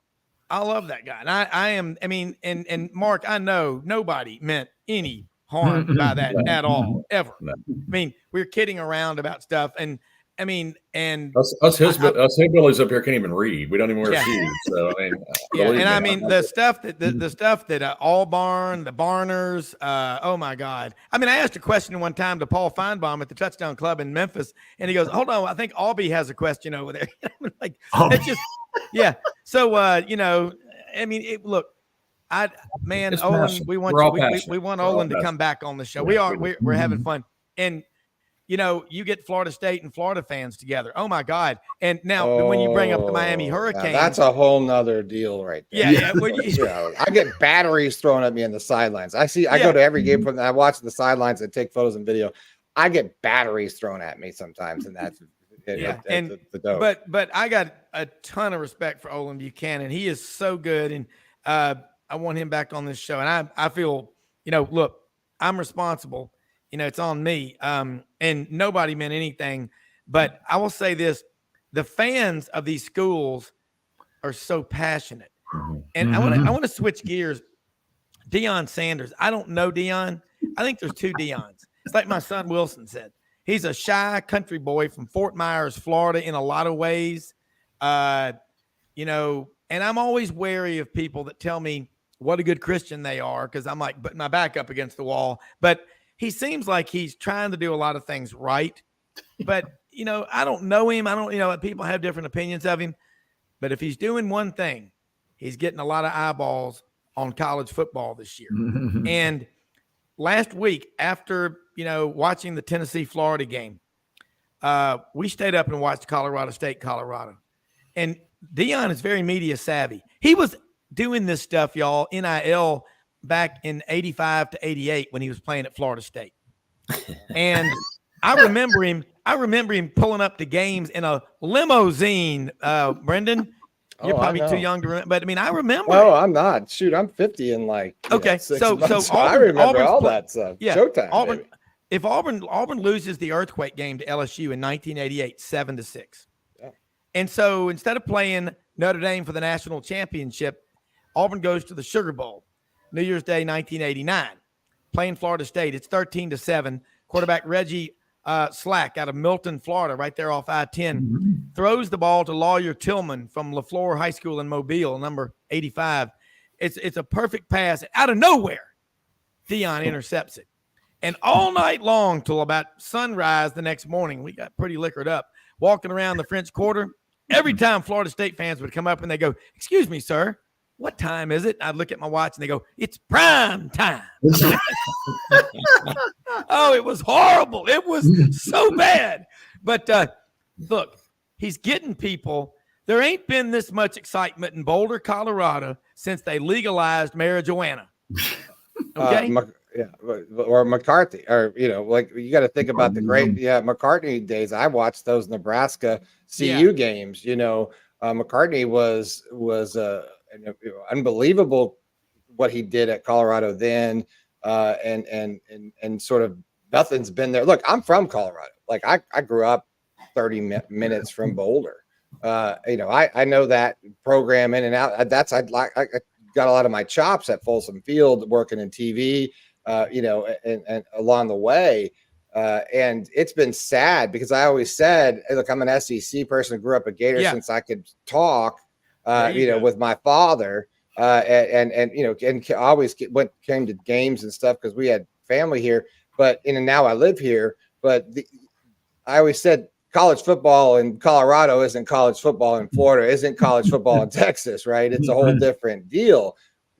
I love that guy. And I am. I mean, and Mark, I know nobody meant any harm by that at all, ever. I mean, we're kidding around about stuff, and I mean, and us hillbillies up here can't even read. We don't even wear shoes. So I mean, I mean the stuff that Allbarn, the Barners, oh my God! I mean, I asked a question one time to Paul Feinbaum at the Touchdown Club in Memphis, and he goes, "Hold on, I think Albee has a question over there." It's just, yeah. So I mean, look. Olin, we want Olin to come back on the show. We're having fun. And you get Florida State and Florida fans together. Oh my God. And now when you bring up the Miami Hurricanes, that's a whole nother deal right there. Yeah. I get batteries thrown at me in the sidelines. I go to every game I watch the sidelines and take photos and video. I get batteries thrown at me sometimes, and that's the dope. But I got a ton of respect for Olin Buchanan. He is so good, and I want him back on this show. And I feel, look, I'm responsible. It's on me. And nobody meant anything. But I will say this. The fans of these schools are so passionate. And I want to switch gears. Deion Sanders. I don't know Deion. I think there's two Deions. It's like my son Wilson said. He's a shy country boy from Fort Myers, Florida, in a lot of ways. And I'm always wary of people that tell me what a good Christian they are, because I'm like, but my back up against the wall. But he seems like he's trying to do a lot of things right. But, I don't know him. I don't, people have different opinions of him. But if he's doing one thing, he's getting a lot of eyeballs on college football this year. And last week, after, watching the Tennessee-Florida game, we stayed up and watched Colorado State, Colorado. And Deion is very media savvy. He was doing this stuff, y'all, NIL back in 85 to 88 when he was playing at Florida State. And I remember him pulling up to games in a limousine. Brendan, you're probably too young to remember, but I mean, I remember. Oh, I'm not. Shoot, I'm 50 in okay. 6 so months. Auburn, I remember all Auburn's that stuff. Yeah, Showtime. Auburn. If Auburn loses the earthquake game to LSU in 1988, 7-6. Yeah. And so instead of playing Notre Dame for the national championship, Auburn goes to the Sugar Bowl, New Year's Day, 1989, playing Florida State. It's 13-7. Quarterback Reggie Slack out of Milton, Florida, right there off I-10, throws the ball to Lawyer Tillman from LaFleur High School in Mobile, number 85. It's a perfect pass. Out of nowhere, Deion intercepts it. And all night long till about sunrise the next morning, we got pretty liquored up, walking around the French Quarter. Every time Florida State fans would come up and they go, "Excuse me, sir, what time is it?" I'd look at my watch and they go, "It's prime time." Oh, it was horrible. It was so bad. But look, he's getting people. There ain't been this much excitement in Boulder, Colorado since they legalized marijuana. Okay. Or McCarthy, or you got to think about the great McCartney days. I watched those Nebraska CU games. McCartney was unbelievable what he did at Colorado then, and sort of nothing's been there. Look, I'm from Colorado. Like I grew up 30 minutes from Boulder. I know that program in and out. I got a lot of my chops at Folsom Field working in TV, and along the way. And it's been sad because I always said, hey, look, I'm an SEC person, grew up a Gator since I could talk, with my father, and always came to games and stuff because we had family here. But now I live here. But I always said college football in Colorado isn't college football in Florida, isn't college football in Texas, right? It's a whole different deal.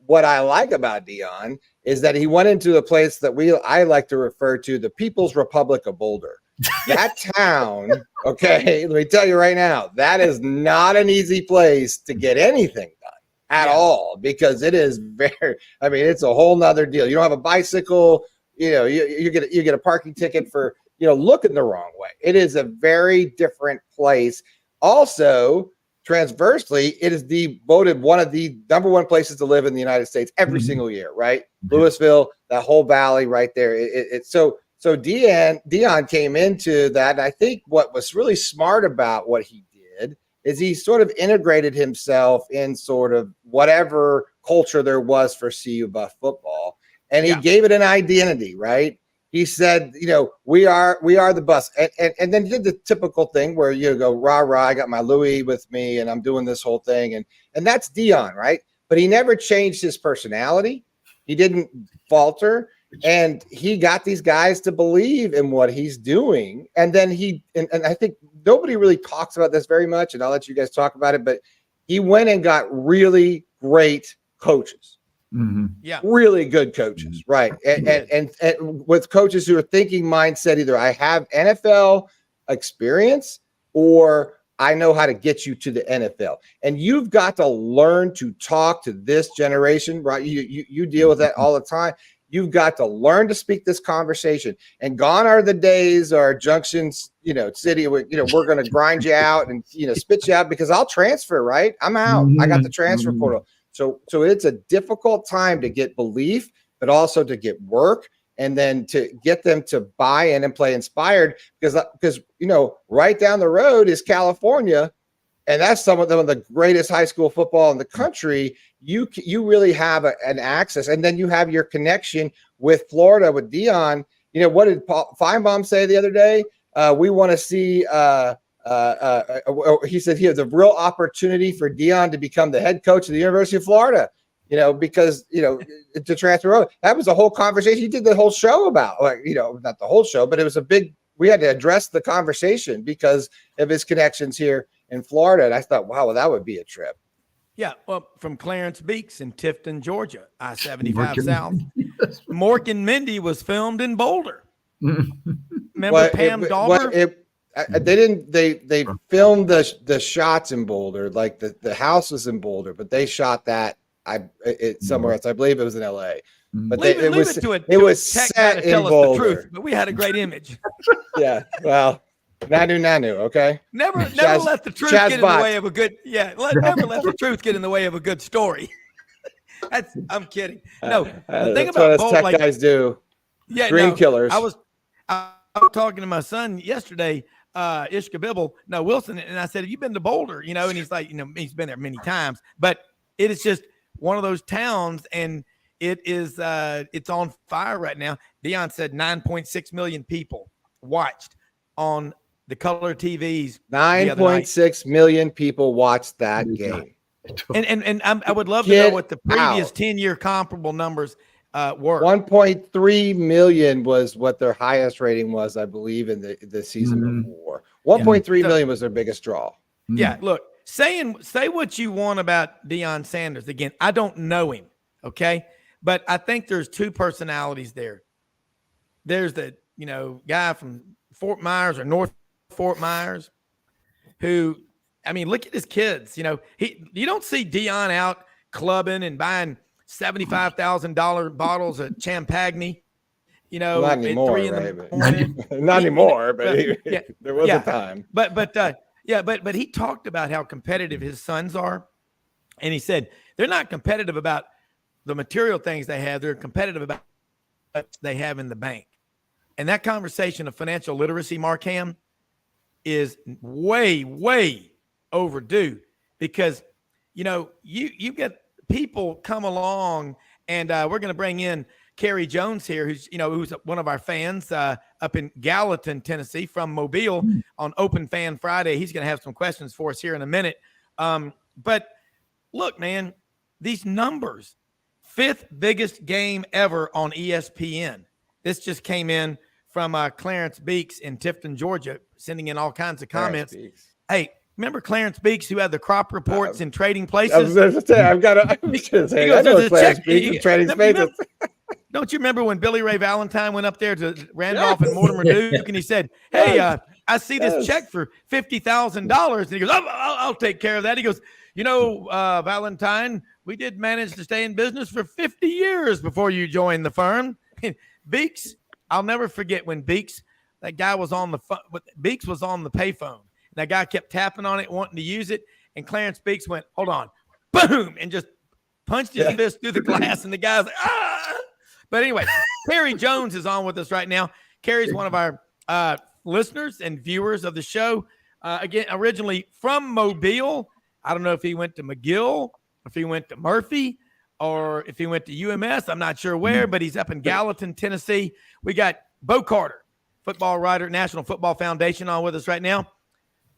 What I like about Deion is that he went into a place that I like to refer to the People's Republic of Boulder. That town, okay, let me tell you right now, that is not an easy place to get anything done at all, because it is it's a whole nother deal. You don't have a bicycle, you get a parking ticket for, looking the wrong way. It is a very different place. Also, transversely, it is voted one of the number one places to live in the United States every single year, right? Louisville, that whole valley right there. So Deion came into that. And I think what was really smart about what he did is he sort of integrated himself in sort of whatever culture there was for CU Buff football. And he gave it an identity, right? He said, we are the bus. And then he did the typical thing where you go, rah, rah, I got my Louis with me and I'm doing this whole thing. And that's Deion, right? But he never changed his personality. He didn't falter. And he got these guys to believe in what he's doing. And then and I think nobody really talks about this very much, and I'll let you guys talk about it, but he went and got really great coaches. Really good coaches, right? And with coaches who are thinking mindset, either I have NFL experience or I know how to get you to the NFL. And you've got to learn to talk to this generation, right? You deal with that all the time. You've got to learn to speak this conversation. And gone are the days, our junctions, city, we're going to grind you out and, spit you out because I'll transfer, right? I'm out. I got the transfer portal. So it's a difficult time to get belief, but also to get work, and then to get them to buy in and play inspired, because right down the road is California, and that's some of the greatest high school football in the country. You really have an access, and then you have your connection with Florida with Deion. What did Paul Feinbaum say the other day? We want to see. He said he has a real opportunity for Deion to become the head coach of the University of Florida, because, to transfer over. That was a whole conversation. He did the whole show about, not the whole show, but it was we had to address the conversation because of his connections here in Florida. And I thought, wow, well, that would be a trip. Yeah. Well, from Clarence Beeks in Tifton, Georgia, I-75 South. Mork and Mindy was filmed in Boulder. Remember Pam Dauber? They filmed the shots in Boulder, like the house was in Boulder, but they shot that somewhere else. I believe it was in LA. But it was set in Boulder. The truth, but we had a great image. Yeah. Well, Nanu. Okay. Never let the truth get in the way of a good. Yeah. Never let the truth get in the way of a good story. I'm kidding. No. The thing about Boulder, tech guys do. Yeah. Dream killers. I was talking to my son yesterday. Wilson, and I said, have you been to Boulder? And he's like, he's been there many times, but it is just one of those towns, and it is it's on fire right now. Deion said 9.6 million people watched on the color TVs. 9.6 million people watched that game. And I would love to know what the previous 10-year comparable numbers were. 1.3 million was what their highest rating was, I believe, in the season before. 1.3 million was their biggest draw. Yeah, look, say what you want about Deion Sanders. Again, I don't know him, okay? But I think there's two personalities there. There's the, guy from Fort Myers or North Fort Myers who, look at his kids. You don't see Deion out clubbing and buying $75,000 bottles of Champagne, not anymore, right? Not anymore, but there was a time. But he talked about how competitive his sons are, and he said they're not competitive about the material things they have; they're competitive about what they have in the bank. And that conversation of financial literacy, Mark Hamm, is way, way overdue because, you get people come along and we're going to bring in Kerry Jones here, who's one of our fans up in Gallatin, Tennessee from Mobile on Open Fan Friday. He's going to have some questions for us here in a minute. But look, man, these numbers, 5th biggest game ever on ESPN. This just came in from Clarence Beeks in Tifton, Georgia, sending in all kinds of comments. Hey, remember Clarence Beeks who had the crop reports in Trading Places? I was going to say, I know Clarence Beeks in Trading Places. Don't you remember when Billy Ray Valentine went up there to Randolph and Mortimer Duke and he said, hey, I see this check for $50,000. And he goes, I'll take care of that. He goes, Valentine, we did manage to stay in business for 50 years before you joined the firm. Beeks, I'll never forget when Beeks, that guy was on the phone. Beeks was on the payphone. That guy kept tapping on it, wanting to use it. And Clarence Beeks went, hold on, boom, and just punched his fist through the glass. And the guy's like, ah. But anyway, Kerry Jones is on with us right now. Kerry's one of our listeners and viewers of the show. Again, originally from Mobile. I don't know if he went to McGill, if he went to Murphy, or if he went to UMS. I'm not sure where, but he's up in Gallatin, Tennessee. We got Bo Carter, football writer, National Football Foundation, on with us right now.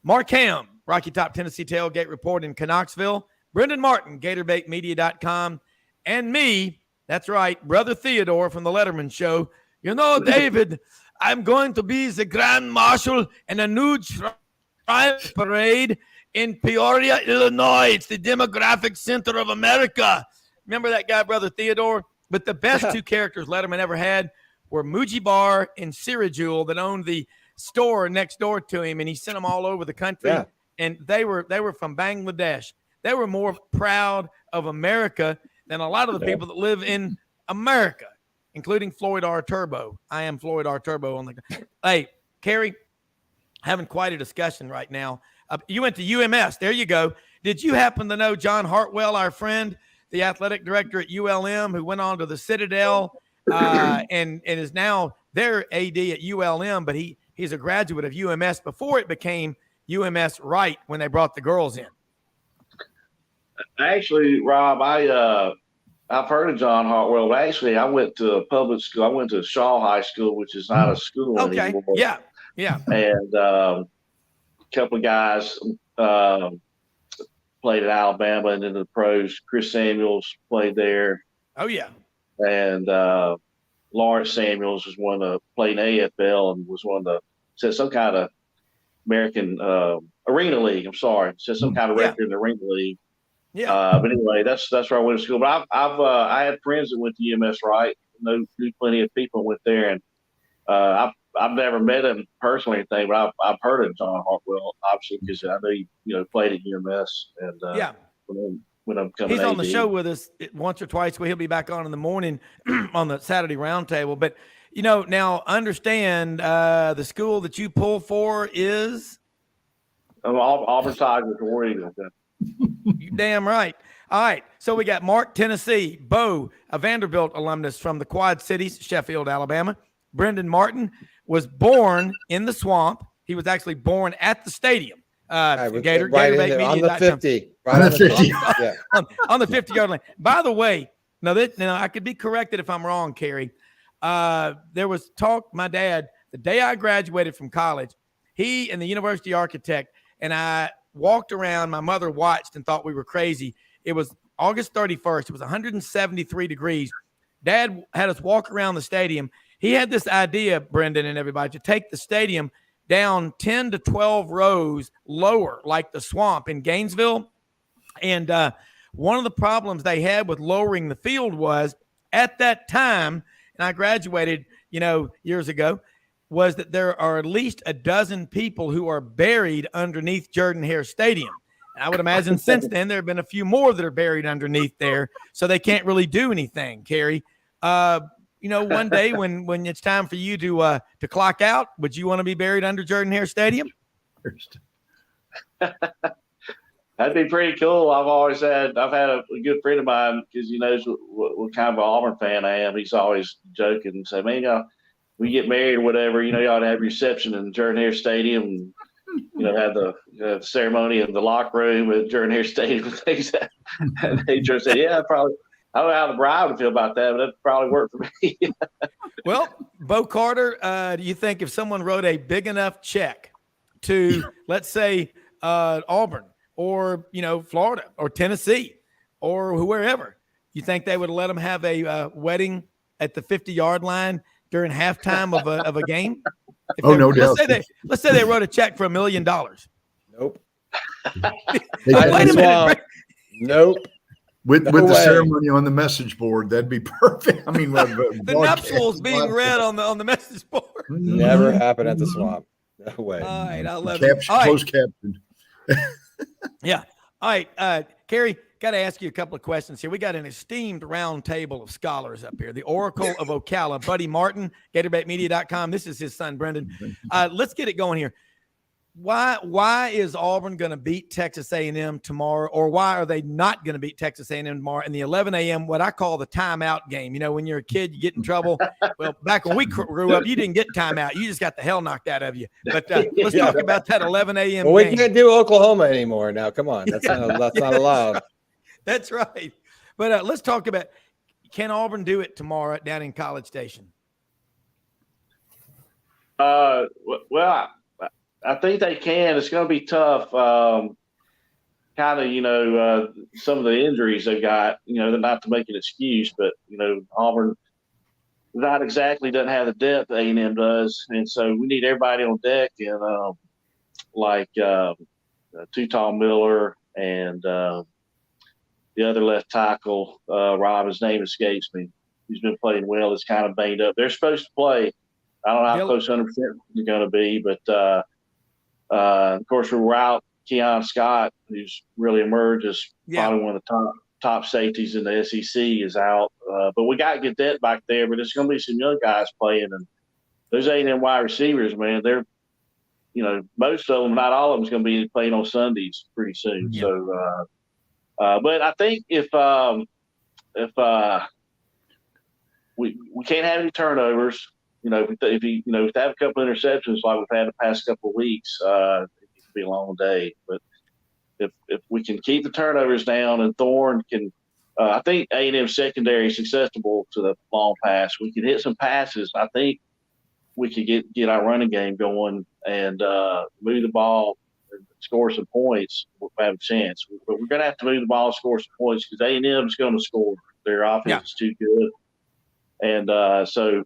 Mark Hamm, Rocky Top Tennessee Tailgate Report in Knoxville. Brenden Martin, GatorbaitMedia.com. And me, that's right, Brother Theodore from the Letterman Show. David, I'm going to be the Grand Marshal in a nude triumph parade in Peoria, Illinois. It's the demographic center of America. Remember that guy, Brother Theodore? But the best two characters Letterman ever had were Muji Bar and Sirajul that owned the store next door to him, and he sent them all over the country. Yeah. And they were from Bangladesh. They were more proud of America than a lot of the people that live in America, including Floyd R. Turbo. I am Floyd R. Turbo on the. Hey, Kerry, having quite a discussion right now. You went to UMS. There you go. Did you happen to know John Hartwell, our friend, the athletic director at ULM, who went on to the Citadel and is now their AD at ULM, but he's a graduate of UMS before it became UMS Wright when they brought the girls in. Actually, Rob, I've heard of John Hartwell. Actually, I went to a public school. I went to Shaw High School, which is not a school anymore. Yeah. And a couple of guys played at Alabama and in the pros. Chris Samuels played there. Oh, yeah. And Lawrence Samuels was one of played in AFL and was one of the said some kind of American Arena League. I'm sorry, said some kind of record in the Arena League. Yeah. But anyway, that's where I went to school. But I had friends that went to UMS Wright. Knew plenty of people went there, and I've never met him personally or anything, but I've heard of John Hartwell obviously because I know he played at UMS and when I'm coming. He's on the show with us once or twice. He'll be back on in the morning on the Saturday roundtable. But now understand the school that you pull for is Auburn Tigers or Eagles. You damn right. All right. So we got Mark, Tennessee, Bo, a Vanderbilt alumnus from the Quad Cities, Sheffield, Alabama. Brenden Martin was born in the swamp. He was actually born at the stadium. Gator Media on the 50. Right on the 50. On the 50-yard line. By the way, now I could be corrected if I'm wrong, Kerry. There was talk, my dad, the day I graduated from college, he and the university architect and I walked around. My mother watched and thought we were crazy. It was August 31st. It was 173 degrees. Dad had us walk around the stadium. He had this idea, Brenden and everybody, to take the stadium down 10 to 12 rows lower, like the swamp in Gainesville. And one of the problems they had with lowering the field was at that time, and I graduated, years ago, was that there are at least a dozen people who are buried underneath Jordan-Hare Stadium. And I would imagine since then there have been a few more that are buried underneath there, so they can't really do anything, Kerry. One day when it's time for you to clock out, would you want to be buried under Jordan-Hare Stadium? That'd be pretty cool. I've had a good friend of mine because he knows what kind of an Auburn fan I am. He's always joking and say, man, we get married or whatever, you ought to have a reception in Jordan-Hare Stadium. had the ceremony in the locker room during their stadium things. And they just said, yeah, probably. I don't know how the bride would feel about that, but that probably worked for me. Well, Bo Carter, do you think if someone wrote a big enough check to, let's say, Auburn or, Florida or Tennessee or whoever, you think they would let them have a wedding at the 50-yard line during halftime of a game? No doubt. Let's say they wrote a check for $1 million. Nope. Wait a minute. Nope. With the ceremony on the message board, that'd be perfect. I mean, the nuptials being read on the message board. Never happened at the Swamp. No way. All right, I love it. Close captioned. Yeah. All right, Kerry, got to ask you a couple of questions here. We got an esteemed round table of scholars up here. The Oracle of Ocala, Buddy Martin, GatorbaitMedia.com. This is his son, Brenden. Let's get it going here. Why is Auburn going to beat Texas A&M tomorrow, or why are they not going to beat Texas A&M tomorrow in the 11 a.m., what I call the timeout game? When you're a kid, you get in trouble. Well, back when we grew up, you didn't get timeout. You just got the hell knocked out of you. But let's talk about that 11 a.m. Well, game. we can't do Oklahoma anymore now. Come on. That's not allowed. That's right. But let's talk about, can Auburn do it tomorrow down in College Station? Well, I think they can. It's going to be tough. Some of the injuries they've got, they're not to make an excuse, but, Auburn not exactly doesn't have the depth A&M does. And so we need everybody on deck, and Tutal Miller and the other left tackle, Rob, his name escapes me. He's been playing well. It's kind of banged up. They're supposed to play. I don't know how close 100% they're going to be, but of course, we're out Keon Scott, who's really emerged as probably one of the top safeties in the SEC, is out. But we got to get that back there. But it's going to be some young guys playing, and those A&M wide receivers, man, they're, most of them, not all of them, is going to be playing on Sundays pretty soon. Yeah. So, but I think if we can't have any turnovers. If you have a couple of interceptions like we've had the past couple of weeks, it could be a long day. But if we can keep the turnovers down, and Thorne can, I think A&M secondary is susceptible to the long pass. We can hit some passes. I think we can get our running game going and move the ball and score some points. We'll have a chance. But we're going to have to move the ball and score some points because A&M is going to score. Their offense is too good. And so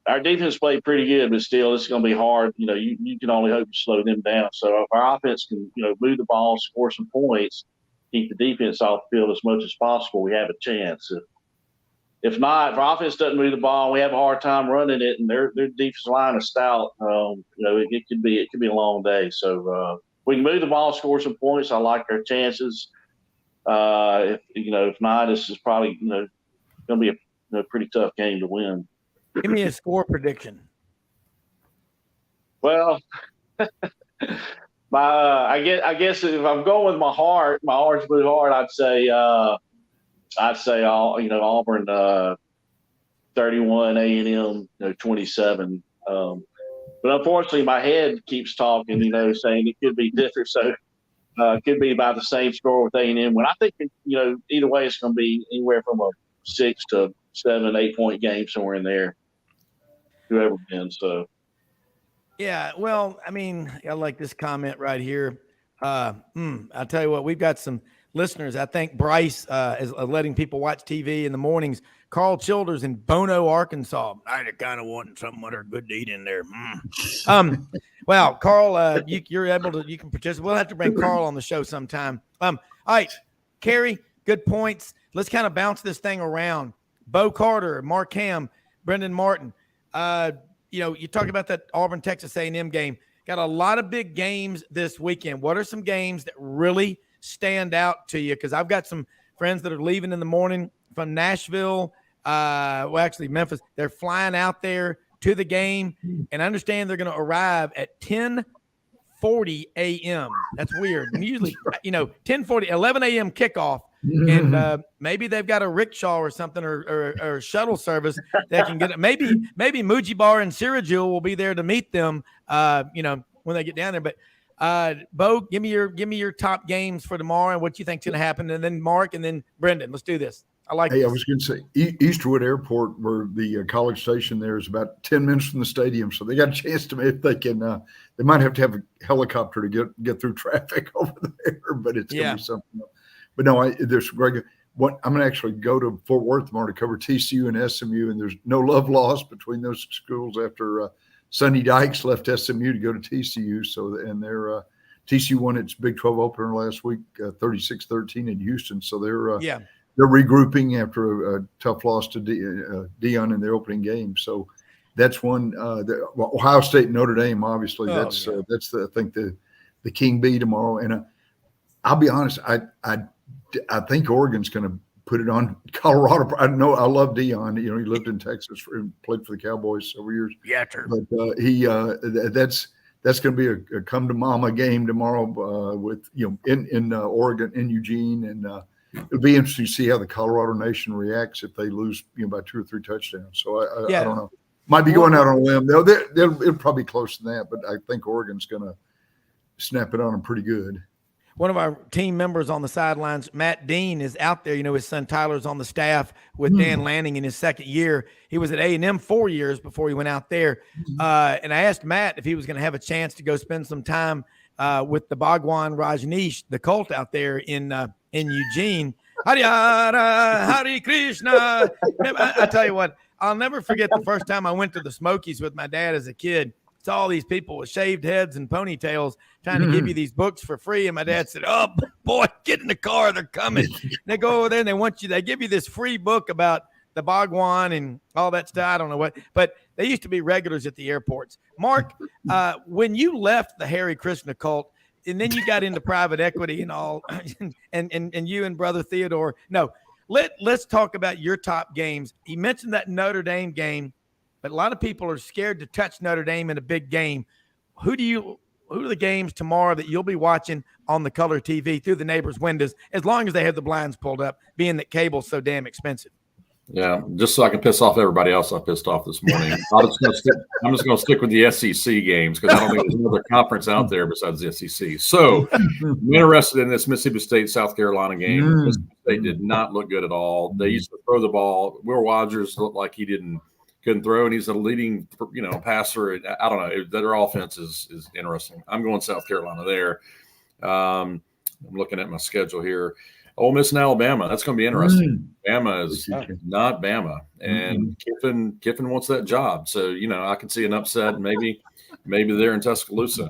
our defense played pretty good, but still it's going to be hard. You can only hope to slow them down. So if our offense can, move the ball, score some points, keep the defense off the field as much as possible, we have a chance. If not, if our offense doesn't move the ball, we have a hard time running it, and their defensive line is stout. It could be a long day. So we can move the ball, score some points. I like our chances. If not, this is probably going to be a pretty tough game to win. Give me a score prediction. Well, I guess if I'm going with my heart's blue heart, I'd say Auburn 31, A&M 27. But unfortunately, my head keeps talking, saying it could be different. So it could be about the same score with A&M. When I think either way, it's going to be anywhere from a 6 to 7, 8 point game somewhere in there. Whoever wins, so. Yeah, well, I mean, I like this comment right here. I'll tell you what, we've got some listeners. I think Bryce is letting people watch TV in the mornings. Carl Childers in Bono, Arkansas. I kind of wanting something with a good to eat in there. Well, Carl, you're able to, you can participate. We'll have to bring Carl on the show sometime. All right, Kerry, good points. Let's kind of bounce this thing around. Bo Carter, Mark Hamm, Brenden Martin. You talk about that Auburn, Texas A&M game. Got a lot of big games this weekend. What are some games that really stand out to you? Because I've got some friends that are leaving in the morning from Nashville. Actually Memphis. They're flying out there to the game, and I understand they're going to arrive at 10:40 a.m. That's weird. And usually, 10:40, 11 a.m. kickoff. And maybe they've got a rickshaw or something or shuttle service that can get it. Maybe Muji Bar and Sirajul will be there to meet them, when they get down there. But Bo, give me your top games for tomorrow and what you think's going to happen, and then Mark, and then Brenden. Let's do this. I like. Hey, I was going to say Easterwood Airport, where the college station there is about 10 minutes from the stadium, so they got a chance to if they can. They might have to have a helicopter to get through traffic over there, but it's going to be something else. But no, there's Greg. I'm going to actually go to Fort Worth tomorrow to cover TCU and SMU, and there's no love lost between those schools after Sonny Dykes left SMU to go to TCU. So, and they're TCU won its Big 12 opener last week, 36-13 in Houston. So they're regrouping after a tough loss to Dion in their opening game. So that's one. Ohio State and Notre Dame, obviously, that's I think the King Bee tomorrow. And I'll be honest, I think Oregon's going to put it on Colorado. I know I love Dion. He lived in Texas and played for the Cowboys several years. Yeah, true. But that's going to be a come to mama game tomorrow with in Oregon, in Eugene, and it'll be interesting to see how the Colorado Nation reacts if they lose by 2 or 3 touchdowns. So I don't know. Might be going out on a limb. It'll probably be close to that, but I think Oregon's going to snap it on them pretty good. One of our team members on the sidelines, Matt Dean, is out there. His son Tyler's on the staff with Dan Lanning in his second year. He was at A&M 4 years before he went out there. And I asked Matt if he was going to have a chance to go spend some time with the Bhagwan Rajneesh, the cult out there in Eugene. Hare Krishna. I tell you what, I'll never forget the first time I went to the Smokies with my dad as a kid. Saw all these people with shaved heads and ponytails trying to give you these books for free. And my dad said, "Oh, boy, get in the car. They're coming." They go over there and they give you this free book about the Bhagwan and all that stuff. I don't know what, but they used to be regulars at the airports. Mark, when you left the Hare Krishna cult and then you got into private equity and all, and you and Brother Theodore, let's talk about your top games. He mentioned that Notre Dame game. But a lot of people are scared to touch Notre Dame in a big game. Who are the games tomorrow that you'll be watching on the color TV through the neighbors' windows, as long as they have the blinds pulled up, being that cable's so damn expensive? Yeah, just so I can piss off everybody else I pissed off this morning. I'm just going to stick with the SEC games because I don't think there's another conference out there besides the SEC. So I'm interested in this Mississippi State-South Carolina game. Mississippi State did not look good at all. They used to throw the ball. Will Rogers looked like he couldn't throw, and he's a leading, passer. I don't know. Their offense is interesting. I'm going South Carolina there. I'm looking at my schedule here. Ole Miss and Alabama. That's going to be interesting. Bama is not Bama, and Kiffin wants that job. So I can see an upset. Maybe they're in Tuscaloosa.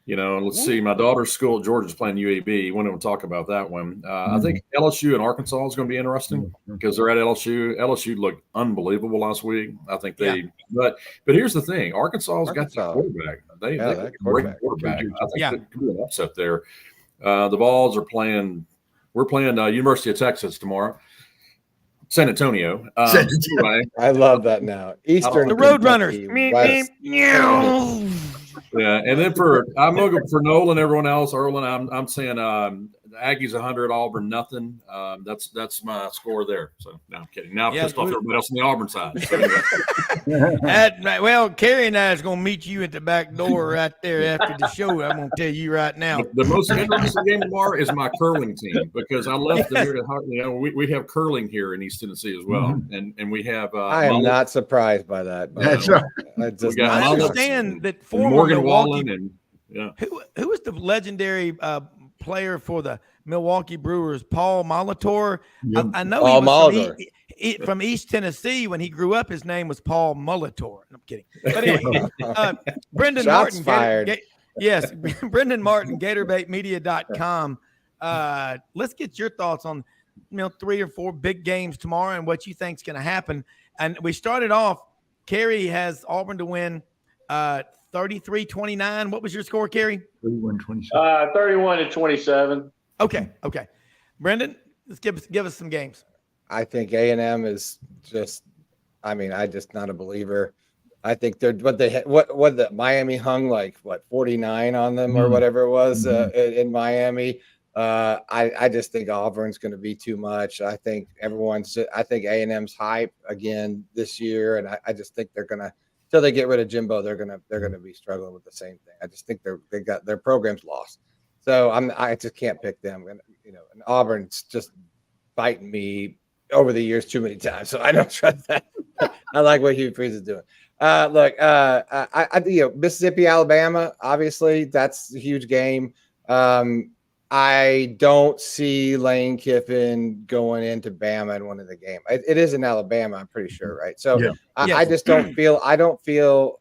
Let's see. My daughter's school at Georgia is playing UAB. We don't talk about that one. I think LSU and Arkansas is going to be interesting because they're at LSU. LSU looked unbelievable last week. I think but here's the thing: Arkansas's got the quarterback. They got a great quarterback. I think there could be an upset there. The Vols are playing. We're playing University of Texas tomorrow. San Antonio. I love that now. Eastern. The Roadrunners. Yeah, and then I'm looking for Nolan and everyone else. Olin, I'm saying Aggies 100, Auburn nothing. That's my score there. So no, I'm kidding. Now I'm pissed off everybody else on the Auburn side. So, well, Kerry and I is going to meet you at the back door right there after the show. I'm going to tell you right now. The most interesting game tomorrow is my curling team because I left them here to. We have curling here in East Tennessee as well, and we have. I am not surprised by that. I understand that former Morgan Wallen and who was the legendary player for the Milwaukee Brewers, Paul Molitor. I know he was from East Tennessee. When he grew up, his name was Paul Molitor. I'm kidding. But anyway, Brenden Martin. Fired. Yes, Brenden Martin, GatorbaitMedia.com. Let's get your thoughts on 3 or 4 big games tomorrow and what you think is going to happen. And we started off. Kerry has Auburn to win 33-29. What was your score, Kerry? 31-27. 31-27. Okay. Brenden, let's give us some games. I think A&M is just. I'm just not a believer. I think they're what the Miami hung 49 on them or whatever it was in Miami. I just think Auburn's going to be too much. I think A&M's hype again this year, and I just think they're going to until they get rid of Jimbo, they're gonna be struggling with the same thing. I just think they got their program's lost. So I just can't pick them. And and Auburn's just biting me over the years too many times, so I don't trust that. I like what Hugh Freeze is doing. Look, Mississippi, Alabama, obviously that's a huge game. I don't see Lane Kiffin going into Bama and winning the game. It is in Alabama, I'm pretty sure, right? So I just don't feel. I don't think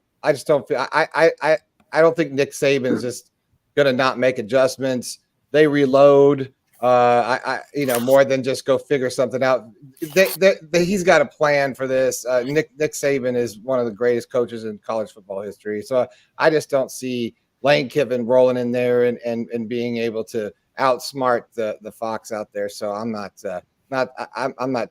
Nick Saban is just gonna not make adjustments. They reload. More than just go figure something out. He's got a plan for this. Nick Saban is one of the greatest coaches in college football history. So I just don't see Lane Kiffin rolling in there and being able to outsmart the Fox out there. So I'm not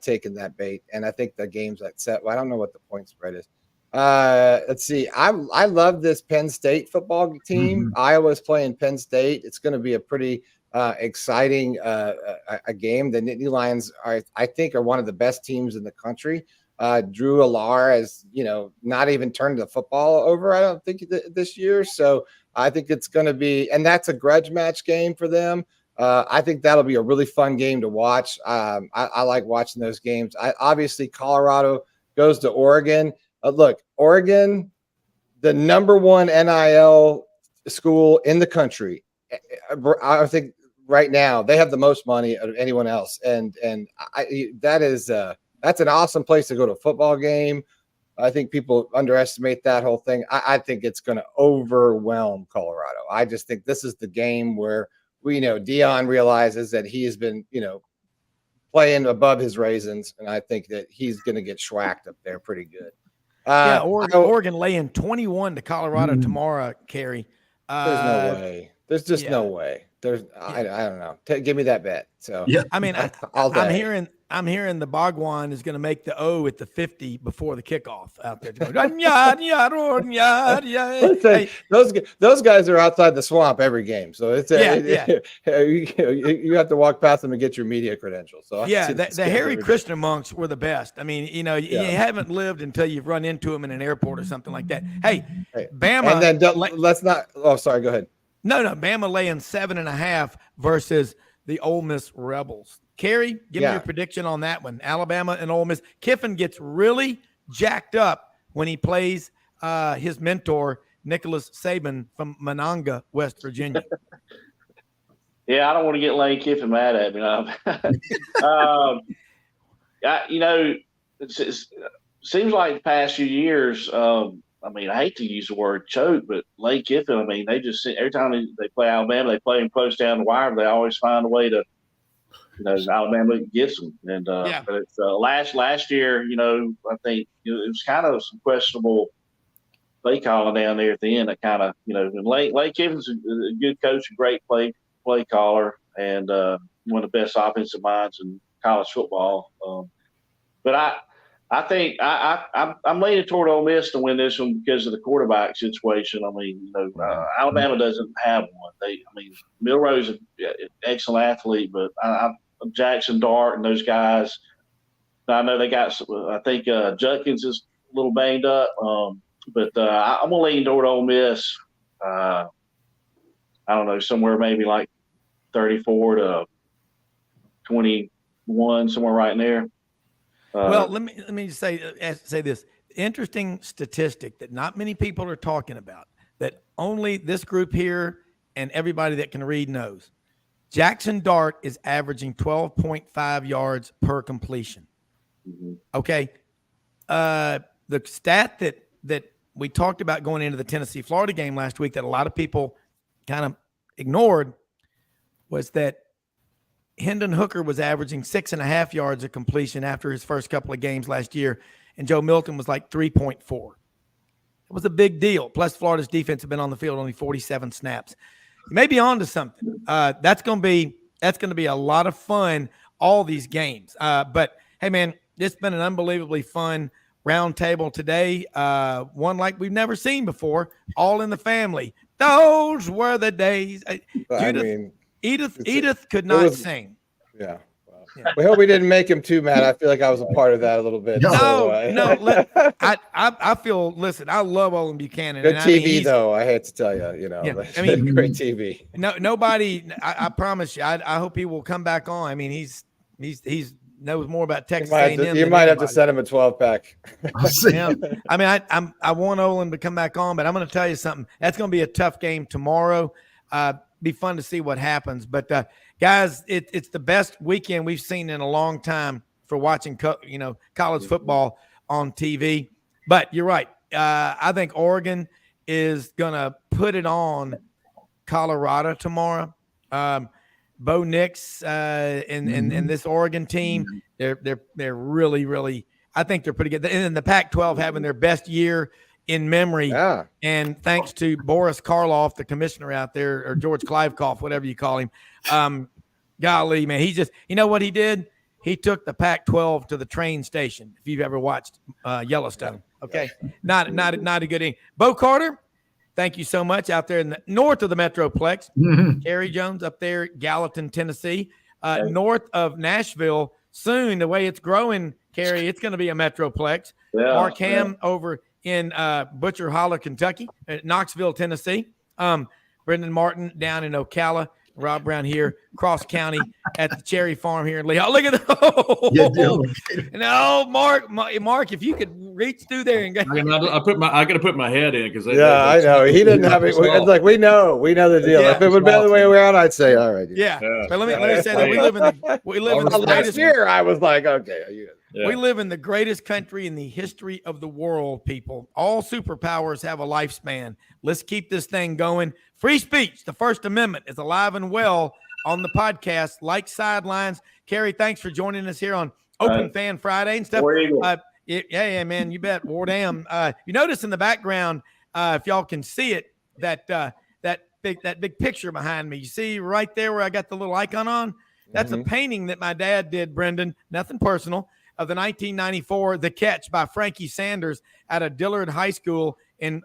taking that bait. And I think the game's like set. Well, I don't know what the point spread is. Let's see. I love this Penn State football team. Iowa's playing Penn State. It's going to be a pretty exciting a game. The Nittany Lions I think are one of the best teams in the country. Drew Allar has not even turned the football over, I don't think, this year. So I think it's going to be, and that's a grudge match game for them. I think that'll be a really fun game to watch. I like watching those games. Obviously Colorado goes to Oregon. Look, Oregon, the number one NIL school in the country. I think right now they have the most money of anyone else, and that's an awesome place to go to a football game. I think people underestimate that whole thing. I think it's going to overwhelm Colorado. I just think this is the game where Deion realizes that he has been playing above his raisins, and I think that he's going to get schwacked up there pretty good. Oregon laying 21 to Colorado tomorrow, Kerry. There's no way. There's just no way. I don't know. Give me that bet. So I mean, I'm hearing the Bhagwan is going to make the O at the 50 before the kickoff out there. Hey, those guys are outside the swamp every game, so it's you have to walk past them and get your media credentials. So the Harry Krishna monks were the best. I mean, you haven't lived until you've run into them in an airport or something like that. Hey, Bama, and then let's not. Oh, sorry. Go ahead. No, Bama laying 7.5 versus the Ole Miss Rebels. Kerry, give me your prediction on that one. Alabama and Ole Miss. Kiffin gets really jacked up when he plays his mentor, Nicholas Saban from Monongah, West Virginia. Yeah, I don't want to get Lane Kiffin mad at me. It seems like the past few years, I hate to use the word choke, but Lane Kiffin, they just every time they play Alabama, they play him close down the wire. They always find a way to, Alabama gets them. And but it's last year, I think it was kind of some questionable play calling down there at the end. That kind of, and Lane Kiffin's a good coach, a great play caller, and one of the best offensive minds in college football. But I think I'm leaning toward Ole Miss to win this one because of the quarterback situation. Alabama doesn't have one. Milroe's an excellent athlete, but Jackson Dart and those guys, I know they got. I think Judkins is a little banged up, but I'm gonna lean toward Ole Miss. I don't know, somewhere maybe like 34 to 21, somewhere right in there. Well, let me say this interesting statistic that not many people are talking about, that only this group here and everybody that can read knows. Jackson Dart is averaging 12.5 yards per completion. Mm-hmm. Okay. The stat that we talked about going into the Tennessee-Florida game last week that a lot of people kind of ignored was that Hendon Hooker was averaging 6.5 yards of completion after his first couple of games last year, and Joe Milton was like 3.4. It was a big deal. Plus, Florida's defense had been on the field only 47 snaps. You may be on to something. That's going to be a lot of fun, all these games. But, hey, man, it's been an unbelievably fun round table today, one like we've never seen before, all in the family. Those were the days. Edith could not sing. Yeah. We hope we didn't make him too mad. I feel like I was a part of that a little bit. I feel. Listen, I love Olin Buchanan. Good and TV though. I hate to tell you, I mean, great TV. Nobody. I promise you. I hope he will come back on. I mean, he's knows more about Texas A&M. You might have to send him a 12-pack. Yeah. I mean, I want Olin to come back on, but I'm going to tell you something. That's going to be a tough game tomorrow. Be fun to see what happens. But guys, it's the best weekend we've seen in a long time for watching college football on TV. But you're right. I think Oregon is going to put it on Colorado tomorrow. Bo Nix and this Oregon team, they're really, really, I think they're pretty good. And the Pac-12 having their best year in memory. Yeah. And thanks to Boris Karloff, the commissioner out there, or George Kliavkoff, whatever you call him. Golly, man, he just, you know what he did? He took the Pac-12 to the train station. If you've ever watched Yellowstone, okay, not a good thing. Bo Carter, thank you so much out there in the north of the Metroplex. Kerry Jones up there, Gallatin, Tennessee, north of Nashville. Soon, the way it's growing, Kerry, it's going to be a Metroplex. Mark Hamm over in Butcher Holler, Kentucky, Knoxville, Tennessee. Brendan Martin down in Ocala. Rob Browne here, Cross County at the Cherry Farm here in Lehigh. Look at that! No, Mark, if you could reach through there and get. I got to put my head in because. Yeah, I know he didn't have it. It's like we know the deal. If it would be the other way around, I'd say all right. Yeah, but let me say that we live in the last year. I was like, okay. We live in the greatest country in the history of the world, people. All superpowers have a lifespan. Let's keep this thing going. Free speech, the First Amendment, is alive and well on the podcast, like Sidelines. Kerry, thanks for joining us here on Open Fan Friday and stuff. Yeah, man, you bet. War damn. You notice in the background, if y'all can see it, that big picture behind me. You see right there where I got the little icon on? That's a painting that my dad did, Brenden. Nothing personal. Of the 1994 The Catch by Frankie Sanders out of Dillard High School in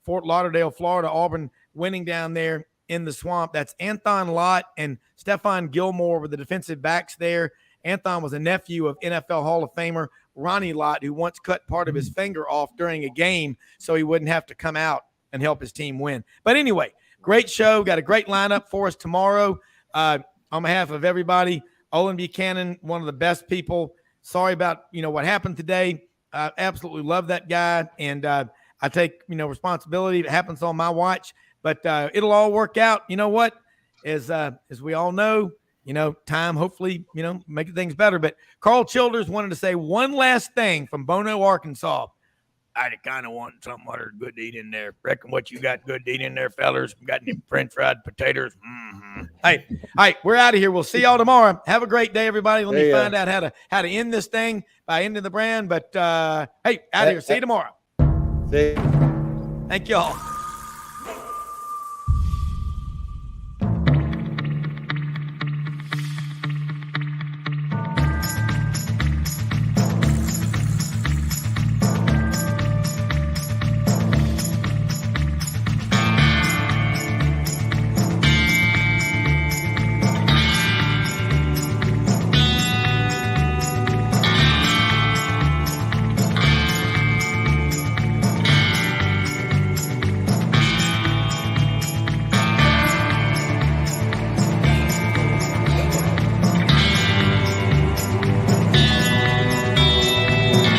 Fort Lauderdale, Florida. Auburn winning down there in the swamp. That's Anthon Lott and Stephon Gilmore were the defensive backs there. Anthon was a nephew of NFL Hall of Famer Ronnie Lott, who once cut part of his finger off during a game so he wouldn't have to come out and help his team win. But anyway, great show. Got a great lineup for us tomorrow. On behalf of everybody, Olin Buchanan, one of the best people. Sorry about, what happened today. I absolutely love that guy, and I take, responsibility. It happens on my watch, but it'll all work out. You know what? As we all know, time hopefully, making things better. But Carl Childers wanted to say one last thing from Bono, Arkansas. I kind of want something other good to eat in there. Reckon what you got good to eat in there, fellas? Got any French fried potatoes? Mm-hmm. Hey, all right, we're out of here. We'll see y'all tomorrow. Have a great day, everybody. Let me find out how to end this thing by ending the brand. But hey, out of here. See you tomorrow. See you. Thank y'all.